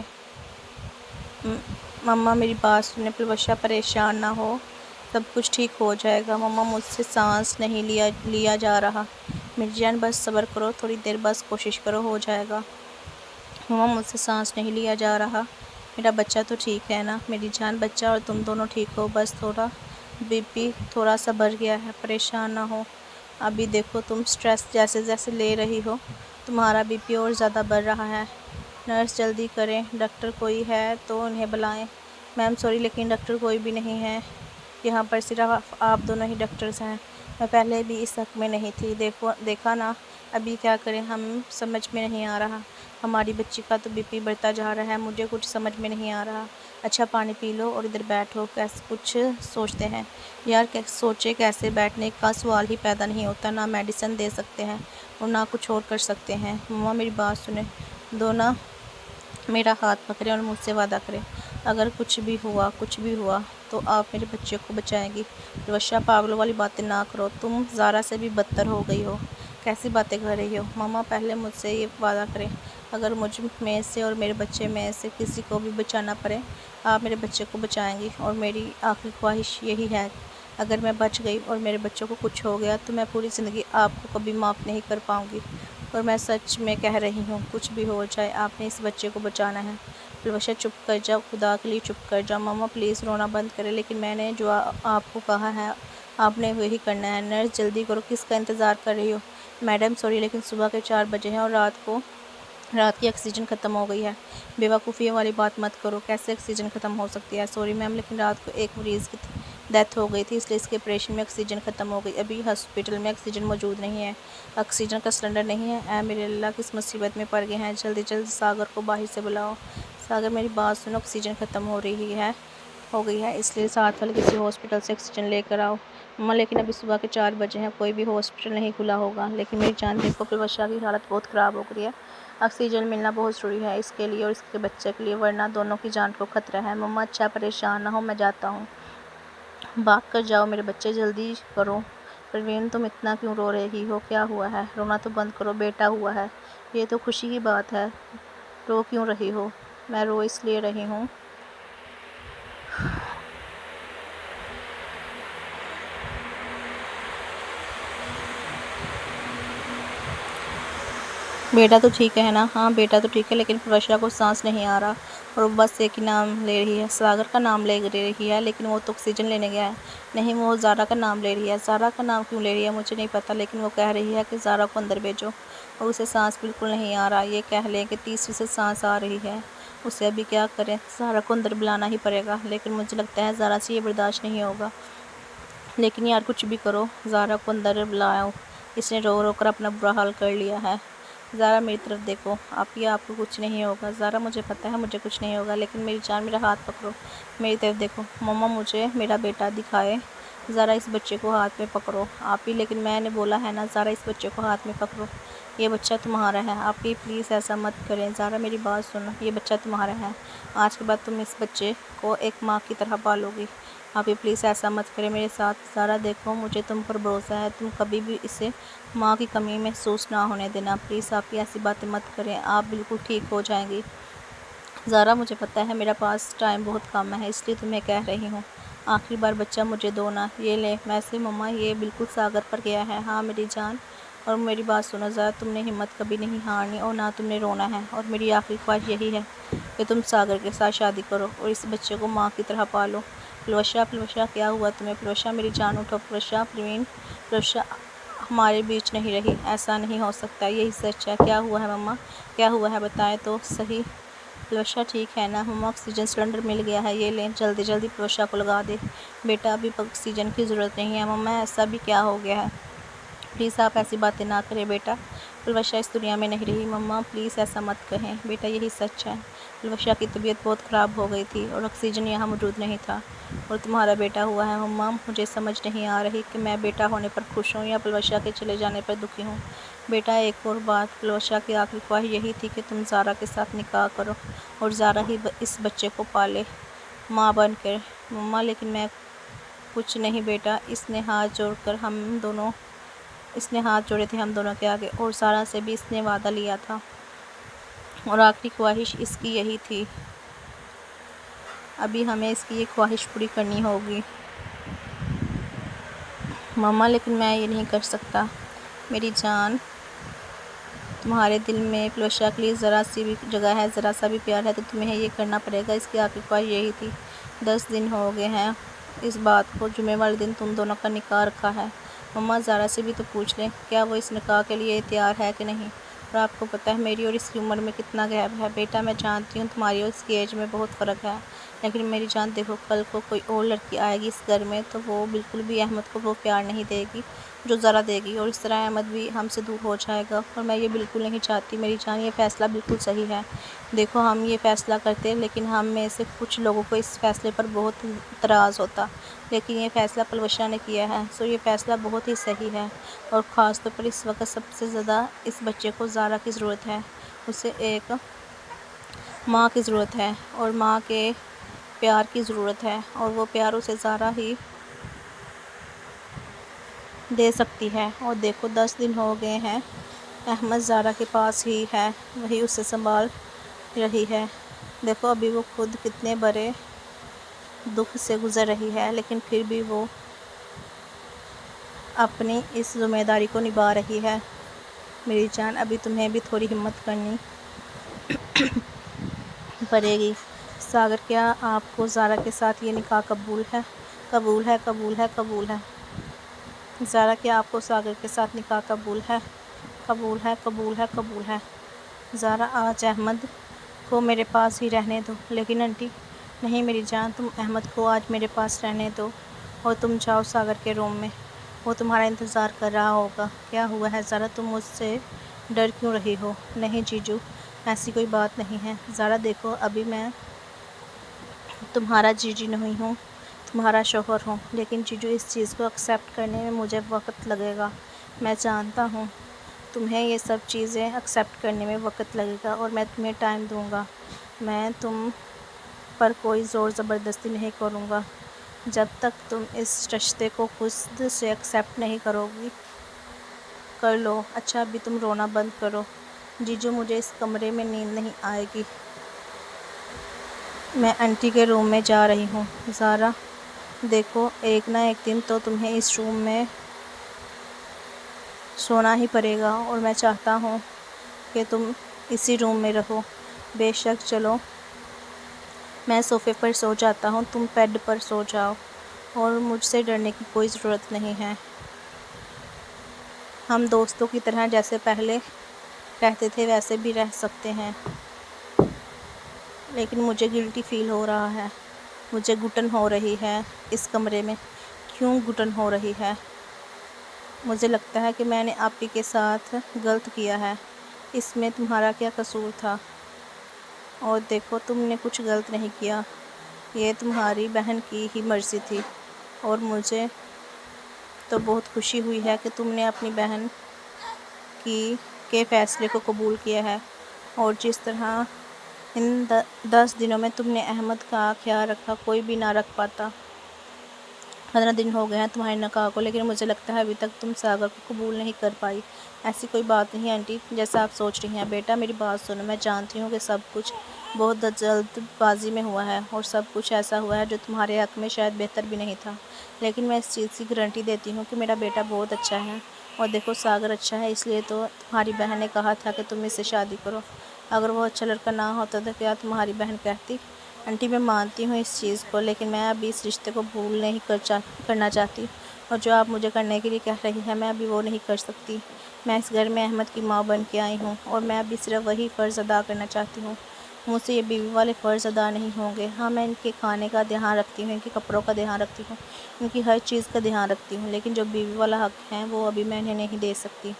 مما میری بات سنیں، پلوشا پریشان نہ ہو، سب کچھ ٹھیک ہو جائے گا۔ مما مجھ سے سانس نہیں لیا جا رہا، میری جان بس صبر کرو، تھوڑی دیر بس کوشش کرو، ہو جائے گا۔ مما مجھ سے سانس نہیں لیا جا رہا، میرا بچہ تو ٹھیک ہے نا؟ میری جان بچہ اور تم دونوں ٹھیک ہو، بس تھوڑا بی پی تھوڑا سا بڑھ گیا ہے، پریشان نہ ہو۔ ابھی دیکھو تم سٹریس جیسے جیسے لے رہی ہو تمہارا بی پی اور زیادہ بڑھ رہا ہے۔ نرس جلدی کریں، ڈاکٹر کوئی ہے تو انہیں بلائیں۔ میم سوری لیکن ڈاکٹر کوئی بھی نہیں ہے یہاں پر، صرف آپ دونوں ہی ڈاکٹرز ہیں، میں پہلے بھی اس حق میں نہیں تھی، دیکھا نا ابھی کیا کریں، ہم سمجھ میں نہیں آ رہا، ہماری بچی کا تو بی پی بڑھتا جا رہا ہے، مجھے کچھ سمجھ میں نہیں آ رہا۔ اچھا پانی پی لو اور ادھر بیٹھو، کچھ سوچتے ہیں۔ یار سوچے کیسے؟ بیٹھنے کا سوال ہی پیدا نہیں ہوتا، نہ میڈیسن دے سکتے ہیں اور نہ کچھ اور کر سکتے ہیں۔ مما میری بات سنیں، دونوں میرا ہاتھ پکڑیں اور مجھ سے وعدہ کریں، اگر کچھ بھی ہوا تو آپ میرے بچے کو بچائیں گی۔ پلوشا پاگلوں والی باتیں نہ کرو، تم زارا سے بھی بدتر ہو گئی ہو، کیسی باتیں کر رہی ہو؟ مما پہلے مجھ سے یہ وعدہ کریں، اگر مجھ میں سے اور میرے بچے میں سے کسی کو بھی بچانا پڑے آپ میرے بچے کو بچائیں گی، اور میری آخری خواہش یہی ہے اگر میں بچ گئی اور میرے بچوں کو کچھ ہو گیا تو میں پوری زندگی آپ کو کبھی معاف نہیں کر پاؤں گی، اور میں سچ میں کہہ رہی ہوں کچھ بھی ہو جائے آپ نے اس بچے کو بچانا ہے۔ پلوشا چپ کر جاؤ، خدا کے لیے چپ کر جاؤ، مما پلیز رونا بند کریں، لیکن میں نے جو آپ کو کہا ہے آپ نے وہی کرنا ہے۔ نرس جلدی کرو، کس کا انتظار کر رہی ہو؟ میڈم سوری لیکن صبح کے 4 بجے ہیں اور رات کی آکسیجن ختم ہو گئی ہے۔ بے وقوفی والی بات مت کرو، کیسے آکسیجن ختم ہو سکتی ہے؟ سوری میم لیکن رات کو ایک مریض کی ڈیتھ ہو گئی تھی، اس لیے اس کے آپریشن میں آکسیجن ختم ہو گئی، ابھی ہاسپٹل میں آکسیجن موجود نہیں ہے، آکسیجن کا سلنڈر نہیں ہے۔ اے میرے اللہ کس مصیبت میں پڑ گئے ہیں، جلدی ساگر کو باہر سے بلاؤ۔ ساگر میری بات سنو، آکسیجن ختم ہو گئی ہے، اس لیے ساتھ والے کسی ہاسپٹل سے آکسیجن لے کر آؤ۔ مما لیکن ابھی صبح کے 4 بجے ہیں، کوئی بھی ہاسپٹل نہیں کھلا ہوگا۔ لیکن میری جان دیکھو پلوشا کی حالت بہت خراب ہو گئی ہے، آکسیجن ملنا بہت ضروری ہے اس کے لیے اور اس کے بچے کے لیے، ورنہ دونوں کی جان کو خطرہ ہے۔ مما اچھا پریشان نہ ہو، میں جاتا ہوں، بھاگ کر جاؤ میرے بچے، جلدی کرو۔ پروین تم اتنا کیوں رو رہی ہو، کیا ہوا ہے؟ رونا تو بند کرو، بیٹا ہوا ہے، یہ تو خوشی کی بات ہے، رو کیوں رہی ہو؟ میں رو اس لیے رہی ہوں بیٹا تو ٹھیک ہے نا؟ ہاں بیٹا تو ٹھیک ہے، لیکن پلوشا کو سانس نہیں آ رہا اور وہ بس ایک ہی نام لے رہی ہے، ساگر کا نام لے رہی ہے، لیکن وہ تو آکسیجن لینے گیا ہے۔ نہیں وہ زارا کا نام لے رہی ہے۔ زارا کا نام کیوں لے رہی ہے مجھے نہیں پتا، لیکن وہ کہہ رہی ہے کہ زارا کو اندر بھیجو، اور اسے سانس بالکل نہیں آ رہا، یہ کہہ لیں کہ تیسری سے سانس آ رہی ہے، اسے ابھی کیا کریں؟ زارا کو اندر بلانا ہی پڑے گا، لیکن مجھے لگتا ہے زارا سے یہ برداشت نہیں ہوگا۔ لیکن یار کچھ بھی کرو، زارا کو اندر بلاؤ، اس نے رو رو کر اپنا برا حال کر لیا ہے۔ زارا میری طرف دیکھو، آپ کو کچھ نہیں ہوگا۔ زارا مجھے پتہ ہے مجھے کچھ نہیں ہوگا، لیکن میری جان میرا ہاتھ پکڑو، میری طرف دیکھو۔ مما مجھے میرا بیٹا دکھائے، زارا اس بچے کو ہاتھ میں پکڑو آپ ہی۔ لیکن میں نے بولا ہے نا زارا اس بچے کو ہاتھ میں پکڑو، یہ بچہ تمہارا ہے، آپ ہی پلیز ایسا مت کریں۔ زارا میری بات سنو، یہ بچہ تمہارا ہے، آج کے بعد تم اس بچے کو ایک ماں کی طرح پالو گی، آپ ہی پلیز ایسا مت کریں میرے ساتھ۔ زارا دیکھو مجھے تم پر بھروسہ ہے، تم کبھی بھی اسے ماں کی کمی محسوس نہ ہونے دینا، پلیز آپ ہی ایسی باتیں مت کریں، آپ بالکل ٹھیک ہو جائیں گی۔ زارا مجھے پتہ ہے میرا پاس ٹائم بہت کم ہے، اس لیے تمہیں کہہ رہی ہوں، آخری بار بچہ مجھے دو نا۔ یہ لے ویسے مما یہ بالکل ساگر پر گیا ہے۔ ہاں میری جان، اور میری بات سنو زارا، تم نے ہمت کبھی نہیں ہارنی اور نہ تم نے رونا ہے، اور میری آخری خواہش یہی ہے کہ تم ساگر کے ساتھ شادی کرو اور اس بچے کو ماں کی طرح پالو۔ پلوشا کیا ہوا تمہیں؟ پلوشا میری جان اٹھو، پلوشا پروین، پلوشا ہمارے بیچ نہیں رہی، ایسا نہیں ہو سکتا، یہی سچ ہے۔ کیا ہوا ہے مما، کیا ہوا ہے بتائیں تو صحیح۔ پلوشا ٹھیک ہے نا مما؟ آکسیجن سلنڈر مل گیا ہے، یہ لیں جلدی پلوشا کو لگا دے۔ بیٹا ابھی آکسیجن کی ضرورت نہیں ہے مما، ایسا بھی کیا ہو گیا ہے؟ پلیز آپ ایسی باتیں نہ کریں بیٹا، پلوشا اس دنیا میں نہیں رہی مما، پلیز ایسا مت کہیں بیٹا، یہی سچ ہے۔ پلوشا کی طبیعت بہت خراب ہو گئی تھی اور آکسیجن یہاں موجود نہیں تھا، اور تمہارا بیٹا ہوا ہے مما۔ مجھے سمجھ نہیں آ رہی کہ میں بیٹا ہونے پر خوش ہوں یا پلوشا کے چلے جانے پر دکھی ہوں۔ بیٹا ایک اور بات، پلوشا کی آخری خواہش یہی تھی کہ تم زارا کے ساتھ نکاح کرو اور زارا ہی اس بچے کو پالے ماں بن کر مما، لیکن میں کچھ نہیں بیٹا، اس نے ہاتھ جوڑے تھے ہم دونوں کے آگے، اور زارا سے بھی اس نے وعدہ لیا تھا، اور آخری خواہش اس کی یہی تھی، ابھی ہمیں اس کی یہ خواہش پوری کرنی ہوگی مما، لیکن میں یہ نہیں کر سکتا میری جان، تمہارے دل میں پلوشا کے لیے ذرا سی بھی جگہ ہے، ذرا سا بھی پیار ہے تو تمہیں یہ کرنا پڑے گا، اس کی آخری خواہش یہی تھی۔ 10 دن ہو گئے ہیں اس بات کو، جمعے والے دن تم دونوں کا نکاح رکھا ہے مما، زارا سے بھی تو پوچھ لیں کیا وہ اس نکاح کے لیے تیار ہے کہ نہیں، اور آپ کو پتہ ہے میری اور اس کی عمر میں کتنا گیپ ہے۔ بیٹا میں جانتی ہوں تمہاری اور اس کی ایج میں بہت فرق ہے، لیکن میری جان دیکھو، کل کو کوئی اور لڑکی آئے گی اس گھر میں تو وہ بالکل بھی احمد کو وہ پیار نہیں دے گی جو زارا دے گی، اور اس طرح احمد بھی ہم سے دور ہو جائے گا، اور میں یہ بالکل نہیں چاہتی میری جان، یہ فیصلہ بالکل صحیح ہے۔ دیکھو ہم یہ فیصلہ کرتے لیکن ہم میں سے کچھ لوگوں کو اس فیصلے پر بہت اعتراض ہوتا، لیکن یہ فیصلہ پلوشا نے کیا ہے، سو یہ فیصلہ بہت ہی صحیح ہے، اور خاص طور پر اس وقت سب سے زیادہ اس بچے کو زارا کی ضرورت ہے، اسے ایک ماں کی ضرورت ہے اور ماں کے پیار کی ضرورت ہے، اور وہ پیار اسے زارا ہی دے سکتی ہے۔ اور دیکھو 10 دن ہو گئے ہیں، احمد زارا کے پاس ہی ہے، وہی اسے سنبھال رہی ہے، دیکھو ابھی وہ خود کتنے بڑے دکھ سے گزر رہی ہے، لیکن پھر بھی وہ اپنی اس ذمہ داری کو نبھا رہی ہے۔ میری جان ابھی تمہیں بھی تھوڑی ہمت کرنی پڑے گی۔ ساگر کیا آپ کو زارا کے ساتھ یہ نکاح قبول ہے؟ قبول ہے، قبول ہے، قبول ہے۔ زارا کیا آپ کو ساگر کے ساتھ نکاح قبول ہے؟ قبول ہے، قبول ہے، قبول ہے۔ زارا آج احمد کو میرے پاس ہی رہنے دو۔ لیکن آنٹی نہیں میری جان، تم احمد کو آج میرے پاس رہنے دو اور تم جاؤ ساگر کے روم میں، وہ تمہارا انتظار کر رہا ہوگا۔ کیا ہوا ہے زارا، تم مجھ سے ڈر کیوں رہی ہو؟ نہیں جیجو، ایسی کوئی بات نہیں ہے۔ زارا دیکھو ابھی میں تمہارا جیجی نہیں ہوں، تمہارا شوہر ہوں، لیکن جیجو اس چیز کو ایکسیپٹ کرنے میں مجھے وقت لگے گا، میں جانتا ہوں تمہیں یہ سب چیزیں ایکسیپٹ کرنے میں وقت لگے گا، اور میں تمہیں ٹائم دوں گا، میں تم پر کوئی زور زبردستی نہیں کروں گا جب تک تم اس رشتے کو خود سے ایکسیپٹ نہیں کرو گی۔ کر لو، اچھا ابھی تم رونا بند کرو۔ جیجو مجھے اس کمرے میں نیند نہیں آئے گی، میں آنٹی کے روم میں جا رہی ہوں۔ زارا دیکھو ایک نہ ایک دن تو تمہیں اس روم میں سونا ہی پڑے گا، اور میں چاہتا ہوں کہ تم اسی روم میں رہو۔ بے شک چلو میں صوفے پر سو جاتا ہوں، تم بیڈ پر سو جاؤ، اور مجھ سے ڈرنے کی کوئی ضرورت نہیں ہے، ہم دوستوں کی طرح جیسے پہلے رہتے تھے ویسے بھی رہ سکتے ہیں۔ لیکن مجھے گلٹی فیل ہو رہا ہے، مجھے گھٹن ہو رہی ہے اس کمرے میں، کیوں گھٹن ہو رہی ہے؟ مجھے لگتا ہے کہ میں نے آپی کے ساتھ غلط کیا ہے، اس میں تمہارا کیا قصور تھا؟ اور دیکھو تم نے کچھ غلط نہیں کیا، یہ تمہاری بہن کی ہی مرضی تھی، اور مجھے تو بہت خوشی ہوئی ہے کہ تم نے اپنی بہن کے فیصلے کو قبول کیا ہے، اور جس طرح ان 10 دنوں میں تم نے احمد کا خیال رکھا کوئی بھی نہ رکھ پاتا۔ 15 دن ہو گئے ہیں تمہارے نکاح کو، لیکن مجھے لگتا ہے ابھی تک تم ساگر کو قبول نہیں کر پائی۔ ایسی کوئی بات نہیں آنٹی جیسا آپ سوچ رہی ہیں۔ بیٹا میری بات سنو، میں جانتی ہوں کہ سب کچھ بہت جلد بازی میں ہوا ہے، اور سب کچھ ایسا ہوا ہے جو تمہارے حق میں شاید بہتر بھی نہیں تھا، لیکن میں اس چیز کی گارنٹی دیتی ہوں کہ میرا بیٹا بہت اچھا ہے، اور دیکھو ساگر اچھا ہے، اس لیے تو تمہاری بہن نے کہا تھا کہ تم اس سے شادی کرو۔ اگر وہ اچھا لڑکا نہ ہوتا تو کیا تمہاری بہن کہتی؟ آنٹی میں مانتی ہوں اس چیز کو، لیکن میں ابھی اس رشتے کو قبول نہیں کرنا چاہتی، اور جو آپ مجھے کرنے کے لیے کہہ رہی ہیں میں ابھی وہ نہیں کر سکتی۔ میں اس گھر میں احمد کی ماں بن کے آئی ہوں، اور میں ابھی صرف وہی فرض ادا کرنا چاہتی ہوں۔ مجھ سے یہ بیوی والے فرض ادا نہیں ہوں گے۔ ہاں میں ان کے کھانے کا دھیان رکھتی ہوں، ان کے کپڑوں کا دھیان رکھتی ہوں، ان کی ہر چیز کا دھیان رکھتی ہوں، لیکن جو بیوی والا حق ہے وہ ابھی میں انہیں نہیں دے سکتی۔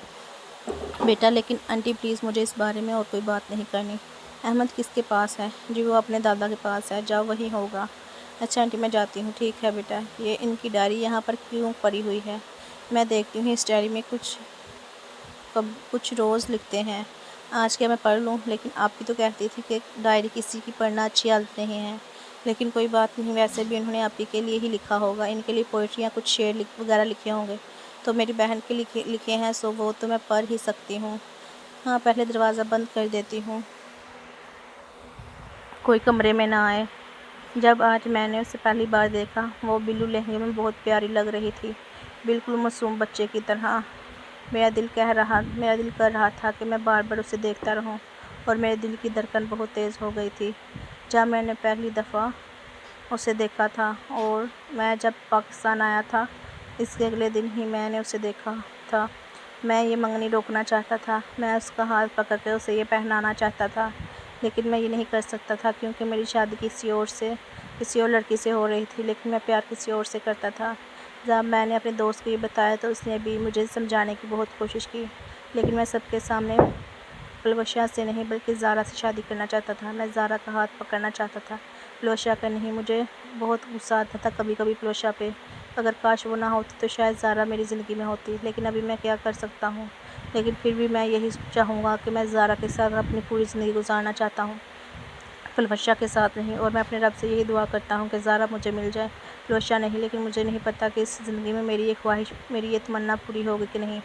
بیٹا لیکن آنٹی پلیز مجھے اس بارے میں اور کوئی بات نہیں کرنی۔ احمد کس کے پاس ہے؟ جی وہ اپنے دادا کے پاس ہے، جاؤ وہی ہوگا۔ اچھا آنٹی میں جاتی ہوں۔ ٹھیک ہے بیٹا۔ یہ ان کی ڈائری یہاں پر کیوں پڑی ہوئی ہے؟ میں دیکھتی ہوں اس ڈائری میں کچھ روز لکھتے ہیں، آج کیا میں پڑھ لوں؟ لیکن آپ بھی تو کہتی تھی کہ ڈائری کسی کی پڑھنا اچھی عادت نہیں ہے۔ لیکن کوئی بات نہیں، ویسے بھی انہوں نے آپ ہی کے لیے ہی لکھا ہوگا، ان کے لیے پوئٹری یا کچھ شعر وغیرہ لکھے ہوں گے، تو میری بہن کے لکھے ہیں سو وہ تو میں پڑھ ہی سکتی ہوں۔ ہاں پہلے دروازہ بند کر دیتی ہوں، کوئی کمرے میں نہ آئے۔ جب آج میں نے اسے پہلی بار دیکھا وہ بلو لہنگے میں بہت پیاری لگ رہی تھی، بالکل معصوم بچے کی طرح۔ میرا دل کر رہا تھا کہ میں بار بار اسے دیکھتا رہوں، اور میرے دل کی دھڑکن بہت تیز ہو گئی تھی جب میں نے پہلی دفعہ اسے دیکھا تھا، اور میں جب پاکستان آیا تھا اس کے اگلے دن ہی میں نے اسے دیکھا تھا۔ میں یہ منگنی روکنا چاہتا تھا، میں اس کا ہاتھ پکڑ کے اسے یہ پہنانا چاہتا تھا، لیکن میں یہ نہیں کر سکتا تھا کیونکہ میری شادی کسی اور لڑکی سے ہو رہی تھی، لیکن میں پیار کسی اور سے کرتا تھا۔ جب میں نے اپنے دوست کو یہ بتایا تو اس نے بھی مجھے سمجھانے کی بہت کوشش کی، لیکن میں سب کے سامنے پلوشا سے نہیں بلکہ زارا سے شادی کرنا چاہتا تھا۔ میں زارا کا ہاتھ پکڑنا چاہتا تھا، پلوشا کا نہیں۔ مجھے بہت غصہ آتا تھا کبھی کبھی پلوشا پہ، اگر کاش وہ نہ ہوتی تو شاید زارا میری زندگی میں ہوتی، لیکن ابھی میں کیا کر سکتا ہوں؟ لیکن پھر بھی میں یہی چاہوں گا کہ میں زارا کے ساتھ اپنی پوری زندگی گزارنا چاہتا ہوں، پلوشا کے ساتھ نہیں، اور میں اپنے رب سے یہی دعا کرتا ہوں کہ زارا مجھے مل جائے، پلوشا نہیں۔ لیکن مجھے نہیں پتہ کہ اس زندگی میں میری یہ خواہش، میری یہ تمنا پوری ہوگی کہ نہیں۔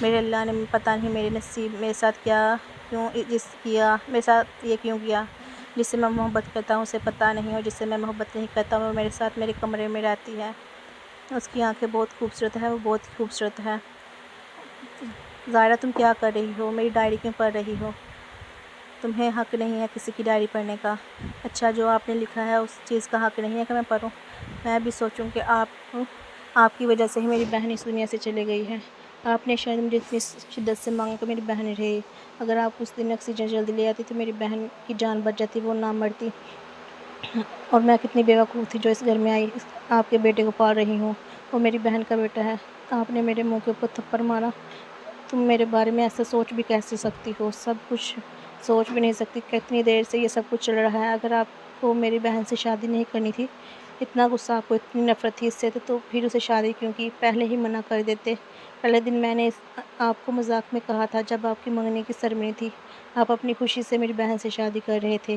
میرے اللہ نے پتہ نہیں میرے ساتھ یہ کیوں کیا۔ جس سے میں محبت کرتا ہوں اسے پتہ نہیں، اور جس سے میں محبت نہیں کرتا ہوں وہ میرے ساتھ میرے کمرے میں رہتی ہے۔ اس کی آنکھیں بہت خوبصورت ہیں، وہ بہت ہی خوبصورت ہے۔ ظاہرہ تم کیا کر رہی ہو؟ میری ڈائری کیوں پڑھ رہی ہو؟ تمہیں حق نہیں ہے کسی کی ڈائری پڑھنے کا۔ اچھا جو آپ نے لکھا ہے اس چیز کا حق نہیں ہے کہ میں پڑھوں؟ میں بھی سوچوں کہ آپ کی وجہ سے ہی میری بہن اس دنیا سے چلی گئی ہے۔ آپ نے شاید مجھے اتنی شدت سے مانگا کہ میری بہن رہے، اگر آپ اس دن آکسیجن جلدی لے آتی تو میری بہن کی جان بچ جاتی، وہ نہ مرتی۔ اور میں کتنی بیوقوف تھی جو اس گھر میں آئی، آپ کے بیٹے کو پال رہی ہوں، وہ میری بہن کا بیٹا ہے۔ آپ نے میرے منہ کے اوپر تھپڑ مارا۔ تم میرے بارے میں ایسا سوچ بھی کیسے سکتی ہو؟ سب کچھ سوچ بھی نہیں سکتی کتنی دیر سے یہ سب کچھ چل رہا ہے۔ اگر آپ کو میری بہن سے شادی نہیں کرنی تھی، اتنا غصہ آپ کو، اتنی نفرت تھی اس سے، تو پھر اسے شادی کیوں کی؟ پہلے ہی منع کر دیتے۔ پہلے دن میں نے آپ کو مذاق میں کہا تھا جب آپ کی منگنی کی سرمنی تھی، آپ اپنی خوشی سے میری بہن سے شادی کر رہے تھے،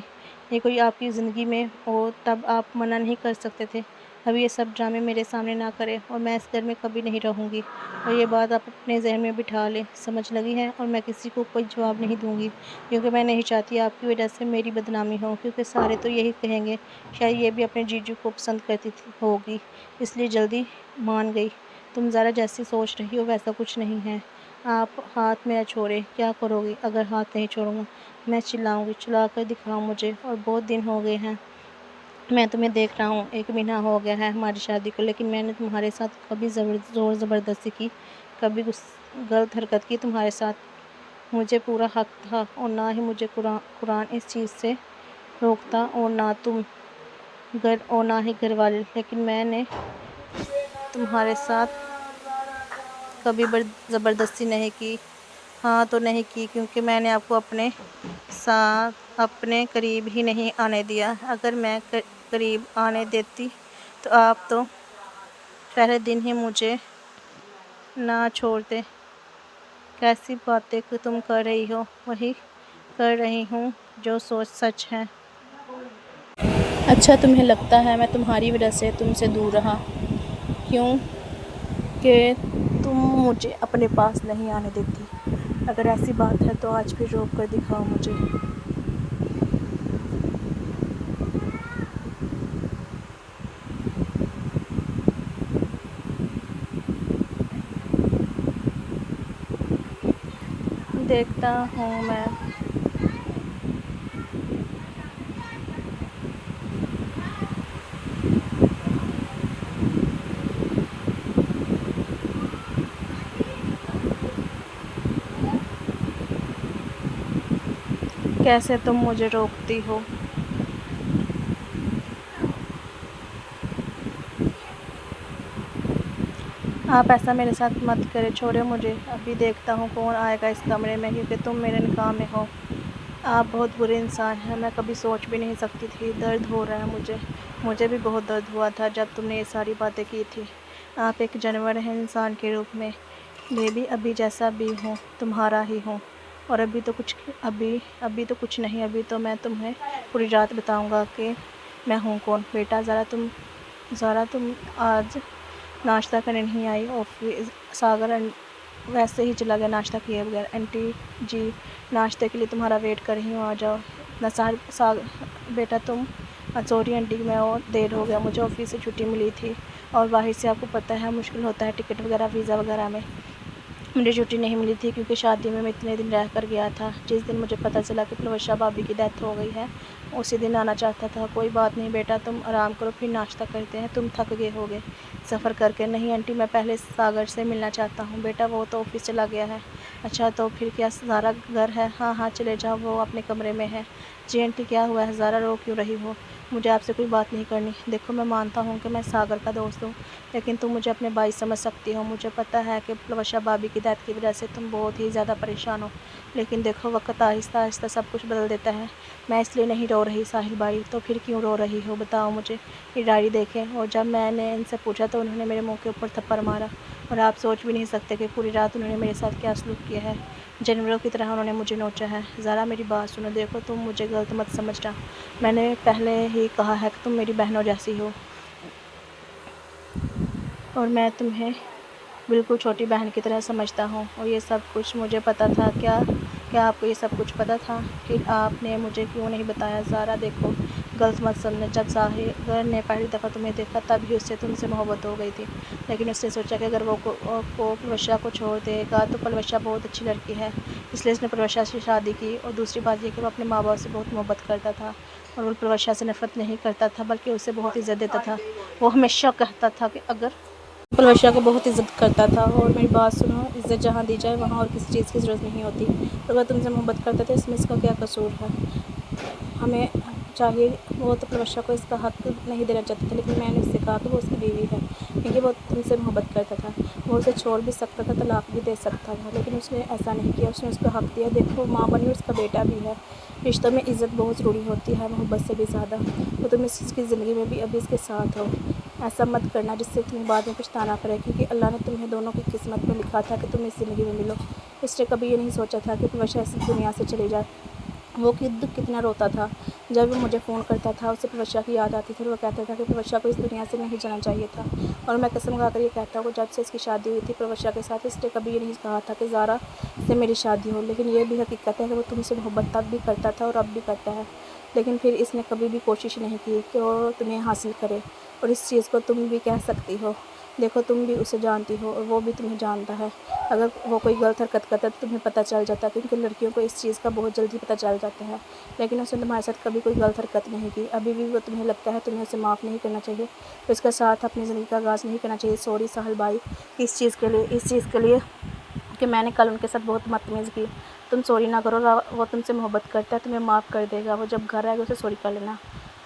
یہ کوئی آپ کی زندگی میں ہو تب آپ منع نہیں کر سکتے تھے۔ اب یہ سب ڈرامے میرے سامنے نہ کریں، اور میں اس گھر میں کبھی نہیں رہوں گی، اور یہ بات آپ اپنے ذہن میں بٹھا لیں، سمجھ لگی ہے؟ اور میں کسی کو کوئی جواب نہیں دوں گی، کیونکہ میں نہیں چاہتی آپ کی وجہ سے میری بدنامی ہو، کیونکہ سارے تو یہی کہیں گے شاید یہ بھی اپنے جیجو کو پسند کرتی ہوگی اس لیے جلدی مان گئی۔ تم ذرا جیسی سوچ رہی ہو ویسا کچھ نہیں ہے۔ آپ ہاتھ میرا چھوڑیں۔ کیا کرو گی اگر ہاتھ نہیں چھوڑوں گا؟ میں چلاؤں گی، چلا کر دکھاؤ مجھے۔ اور بہت دن ہو گئے ہیں میں تمہیں دیکھ رہا ہوں، 1 مہینہ ہو گیا ہے ہماری شادی کو، لیکن میں نے تمہارے ساتھ کبھی زور زبردستی کی، کبھی غلط حرکت کی تمہارے ساتھ؟ مجھے پورا حق تھا، اور نہ ہی مجھے قرآن اس چیز سے روکتا، اور نہ ہی گھر والے، لیکن میں نے تمہارے ساتھ کبھی زبردستی نہیں کی۔ ہاں تو نہیں کی کیونکہ میں نے آپ کو اپنے ساتھ اپنے قریب ہی نہیں آنے دیا۔ اگر میں قریب آنے دیتی تو آپ تو پہلے دن ہی مجھے نہ چھوڑتے۔ کیسی باتیں تم کر رہی ہو؟ وہی کر رہی ہوں جو سچ ہے۔ اچھا تمہیں لگتا ہے میں تمہاری وجہ سے تم سے دور رہا کیوں کہ تم مجھے اپنے پاس نہیں آنے دیتی؟ اگر ایسی بات ہے تو آج پھر روک کر دکھاؤ مجھے۔ دیکھتا ہوں میں۔ کیسے تم مجھے روکتی ہو؟ آپ ایسا میرے ساتھ مت کریں، چھوڑیں مجھے۔ ابھی دیکھتا ہوں کون آئے گا اس کمرے میں کیونکہ تم میرے نکاح میں ہو۔ آپ بہت برے انسان ہیں، میں کبھی سوچ بھی نہیں سکتی تھی۔ درد ہو رہا ہے مجھے بھی بہت درد ہوا تھا جب تم نے یہ ساری باتیں کی تھی۔ آپ ایک جانور ہیں انسان کے روپ میں۔ بیبی ابھی جیسا بھی ہوں تمہارا ہی ہوں، اور ابھی تو کچھ نہیں، ابھی تو میں تمہیں پوری رات بتاؤں گا کہ میں ہوں کون۔ بیٹا زارا تم آج ناشتہ کرنے نہیں آئی؟ ساگر ویسے ہی چلا گیا ناشتہ کیے بغیر۔ آنٹی جی ناشتے کے لیے تمہارا ویٹ کر رہی ہوں، آ جاؤ۔ بیٹا تم سوری آنٹی میں اور دیر ہو گیا، مجھے آفس سے چھٹی ملی تھی اور باہر سے آپ کو پتہ ہے مشکل ہوتا ہے ٹکٹ وغیرہ ویزا وغیرہ میں۔ مجھے چھٹی نہیں ملی تھی کیونکہ شادی میں اتنے دن رہ کر گیا تھا۔ جس دن مجھے پتہ چلا کہ پلوشا بھابی کی ڈیتھ ہو گئی ہے اسی دن آنا چاہتا تھا۔ کوئی بات نہیں بیٹا تم آرام کرو، پھر ناشتہ کرتے ہیں، تم تھک گئے ہوگے سفر کر کے۔ نہیں آنٹی میں پہلے ساگر سے ملنا چاہتا ہوں۔ بیٹا وہ تو آفس چلا گیا ہے۔ اچھا تو پھر کیا زارا گھر ہے؟ ہاں چلے جاؤ، وہ اپنے کمرے میں ہے۔ جی آنٹی کیا ہوا ہے؟ زارا رو کیوں رہی ہو؟ مجھے آپ سے کوئی بات نہیں کرنی۔ دیکھو میں مانتا ہوں کہ میں ساگر کا دوست ہوں لیکن تم مجھے اپنے بھائی سمجھ سکتی ہو۔ مجھے پتہ ہے کہ پلوشا بھابی کی ڈیتھ کی وجہ سے تم بہت ہی زیادہ پریشان ہو، لیکن دیکھو وقت آہستہ آہستہ سب کچھ بدل دیتا ہے۔ میں اس لیے نہیں رو رہی ساحل بھائی، تو پھر کیوں رو رہی ہو بتاؤ مجھے۔ یہ ڈائری دیکھیں۔ اور جب میں نے ان سے پوچھا تو انہوں نے میرے منہ کے اوپر تھپڑ مارا، اور آپ سوچ بھی نہیں سکتے کہ پوری رات انہوں نے میرے ساتھ کیا سلوک کیا ہے۔ جانوروں کی طرح انہوں نے مجھے نوچا ہے۔ زارا میری بات سنو، دیکھو تم مجھے غلط مت سمجھنا، میں نے پہلے ہی کہا ہے کہ تم میری بہنوں جیسی ہو اور میں تمہیں بالکل چھوٹی بہن کی طرح سمجھتا ہوں، اور یہ سب کچھ مجھے پتہ تھا۔ کیا آپ کو یہ سب کچھ پتہ تھا؟ پھر آپ نے مجھے کیوں نہیں بتایا؟ زارا دیکھو غلط مت سمجھنا، جب ساحر نے پہلی دفعہ تمہیں دیکھا تب ہی اسے تم سے محبت ہو گئی تھی، لیکن اس نے سوچا کہ اگر وہ پلوشا کو چھوڑ دے گا تو پلوشا بہت اچھی لڑکی ہے، اس لیے اس نے پلوشا سے شادی کی۔ اور دوسری بات یہ کہ وہ اپنے ماں باپ سے بہت محبت کرتا تھا اور وہ پلوشا سے نفرت نہیں کرتا تھا بلکہ اسے بہت عزت دیتا تھا۔ وہ ہمیشہ کہتا تھا کہ اگر پلوشا کو بہت عزت کرتا تھا۔ اور میری بات سنو، عزت جہاں دی جائے وہاں اور کسی چیز کی ضرورت نہیں ہوتی۔ تو وہ تم سے محبت کرتا تھا، اس میں اس کا کیا قصور ہے؟ ہمیں چاہیے، وہ تو پلوشا کو اس کا حق نہیں دینا چاہتا تھا، لیکن میں نے اس سے کہا کہ وہ اس کی بیوی ہے کیونکہ وہ تم سے محبت کرتا تھا۔ وہ اسے چھوڑ بھی سکتا تھا، طلاق بھی دے سکتا تھا، لیکن اس نے ایسا نہیں کیا، اس نے اس کو حق دیا۔ دیکھو ماں بنی اور اس کا بیٹا بھی ہے، رشتوں میں عزت بہت ضروری ہوتی ہے محبت سے بھی زیادہ۔ تو تم اس چیز کی زندگی میں بھی ابھی اس کے ساتھ ہو، ایسا مت کرنا جس سے تمہیں بعد میں پچھتانا پڑے، کیونکہ اللہ نے تمہیں دونوں کی قسمت میں لکھا تھا کہ تم اس زندگی میں ملو۔ اس نے کبھی یہ نہیں سوچا تھا کہ پلوشا اس دنیا سے چلی جائے۔ وہ کتنا روتا تھا جب وہ مجھے فون کرتا تھا، اسے پلوشا کی یاد آتی تھی اور وہ کہتا تھا کہ پلوشا کو اس دنیا سے نہیں جانا چاہیے تھا۔ اور میں قسم کھا کر یہ کہتا ہوں کہ جب سے اس کی شادی ہوئی تھی پلوشا کے ساتھ، اس نے کبھی یہ نہیں کہا تھا کہ زارا سے میری شادی ہو، لیکن یہ بھی حقیقت ہے کہ وہ تم سے محبت تب بھی کرتا تھا اور اب بھی کرتا ہے، لیکن پھر اس نے کبھی بھی کوشش نہیں کی کہ وہ تمہیں حاصل کرے، اور اس چیز کو تم بھی کہہ سکتی ہو۔ دیکھو تم بھی اسے جانتی ہو اور وہ بھی تمہیں جانتا ہے، اگر وہ کوئی غلط حرکت کرتا تو تمہیں پتہ چل جاتا، کیونکہ لڑکیوں کو اس چیز کا بہت جلدی پتہ چل جاتا ہے، لیکن اس نے تمہارے ساتھ کبھی کوئی غلط حرکت نہیں کی۔ ابھی بھی وہ تمہیں لگتا ہے تمہیں اسے معاف نہیں کرنا چاہیے، اس کے ساتھ اپنی زندگی کا آغاز نہیں کرنا چاہیے۔ سوری ساحل بھائی اس چیز کے لیے کہ میں نے کل ان کے ساتھ بہت بدتمیزی کی۔ تم سوری نہ کرو، وہ تم سے محبت کرتا ہے، تمہیں معاف کر دے گا، وہ جب گھر آئے گا اسے سوری کر لینا۔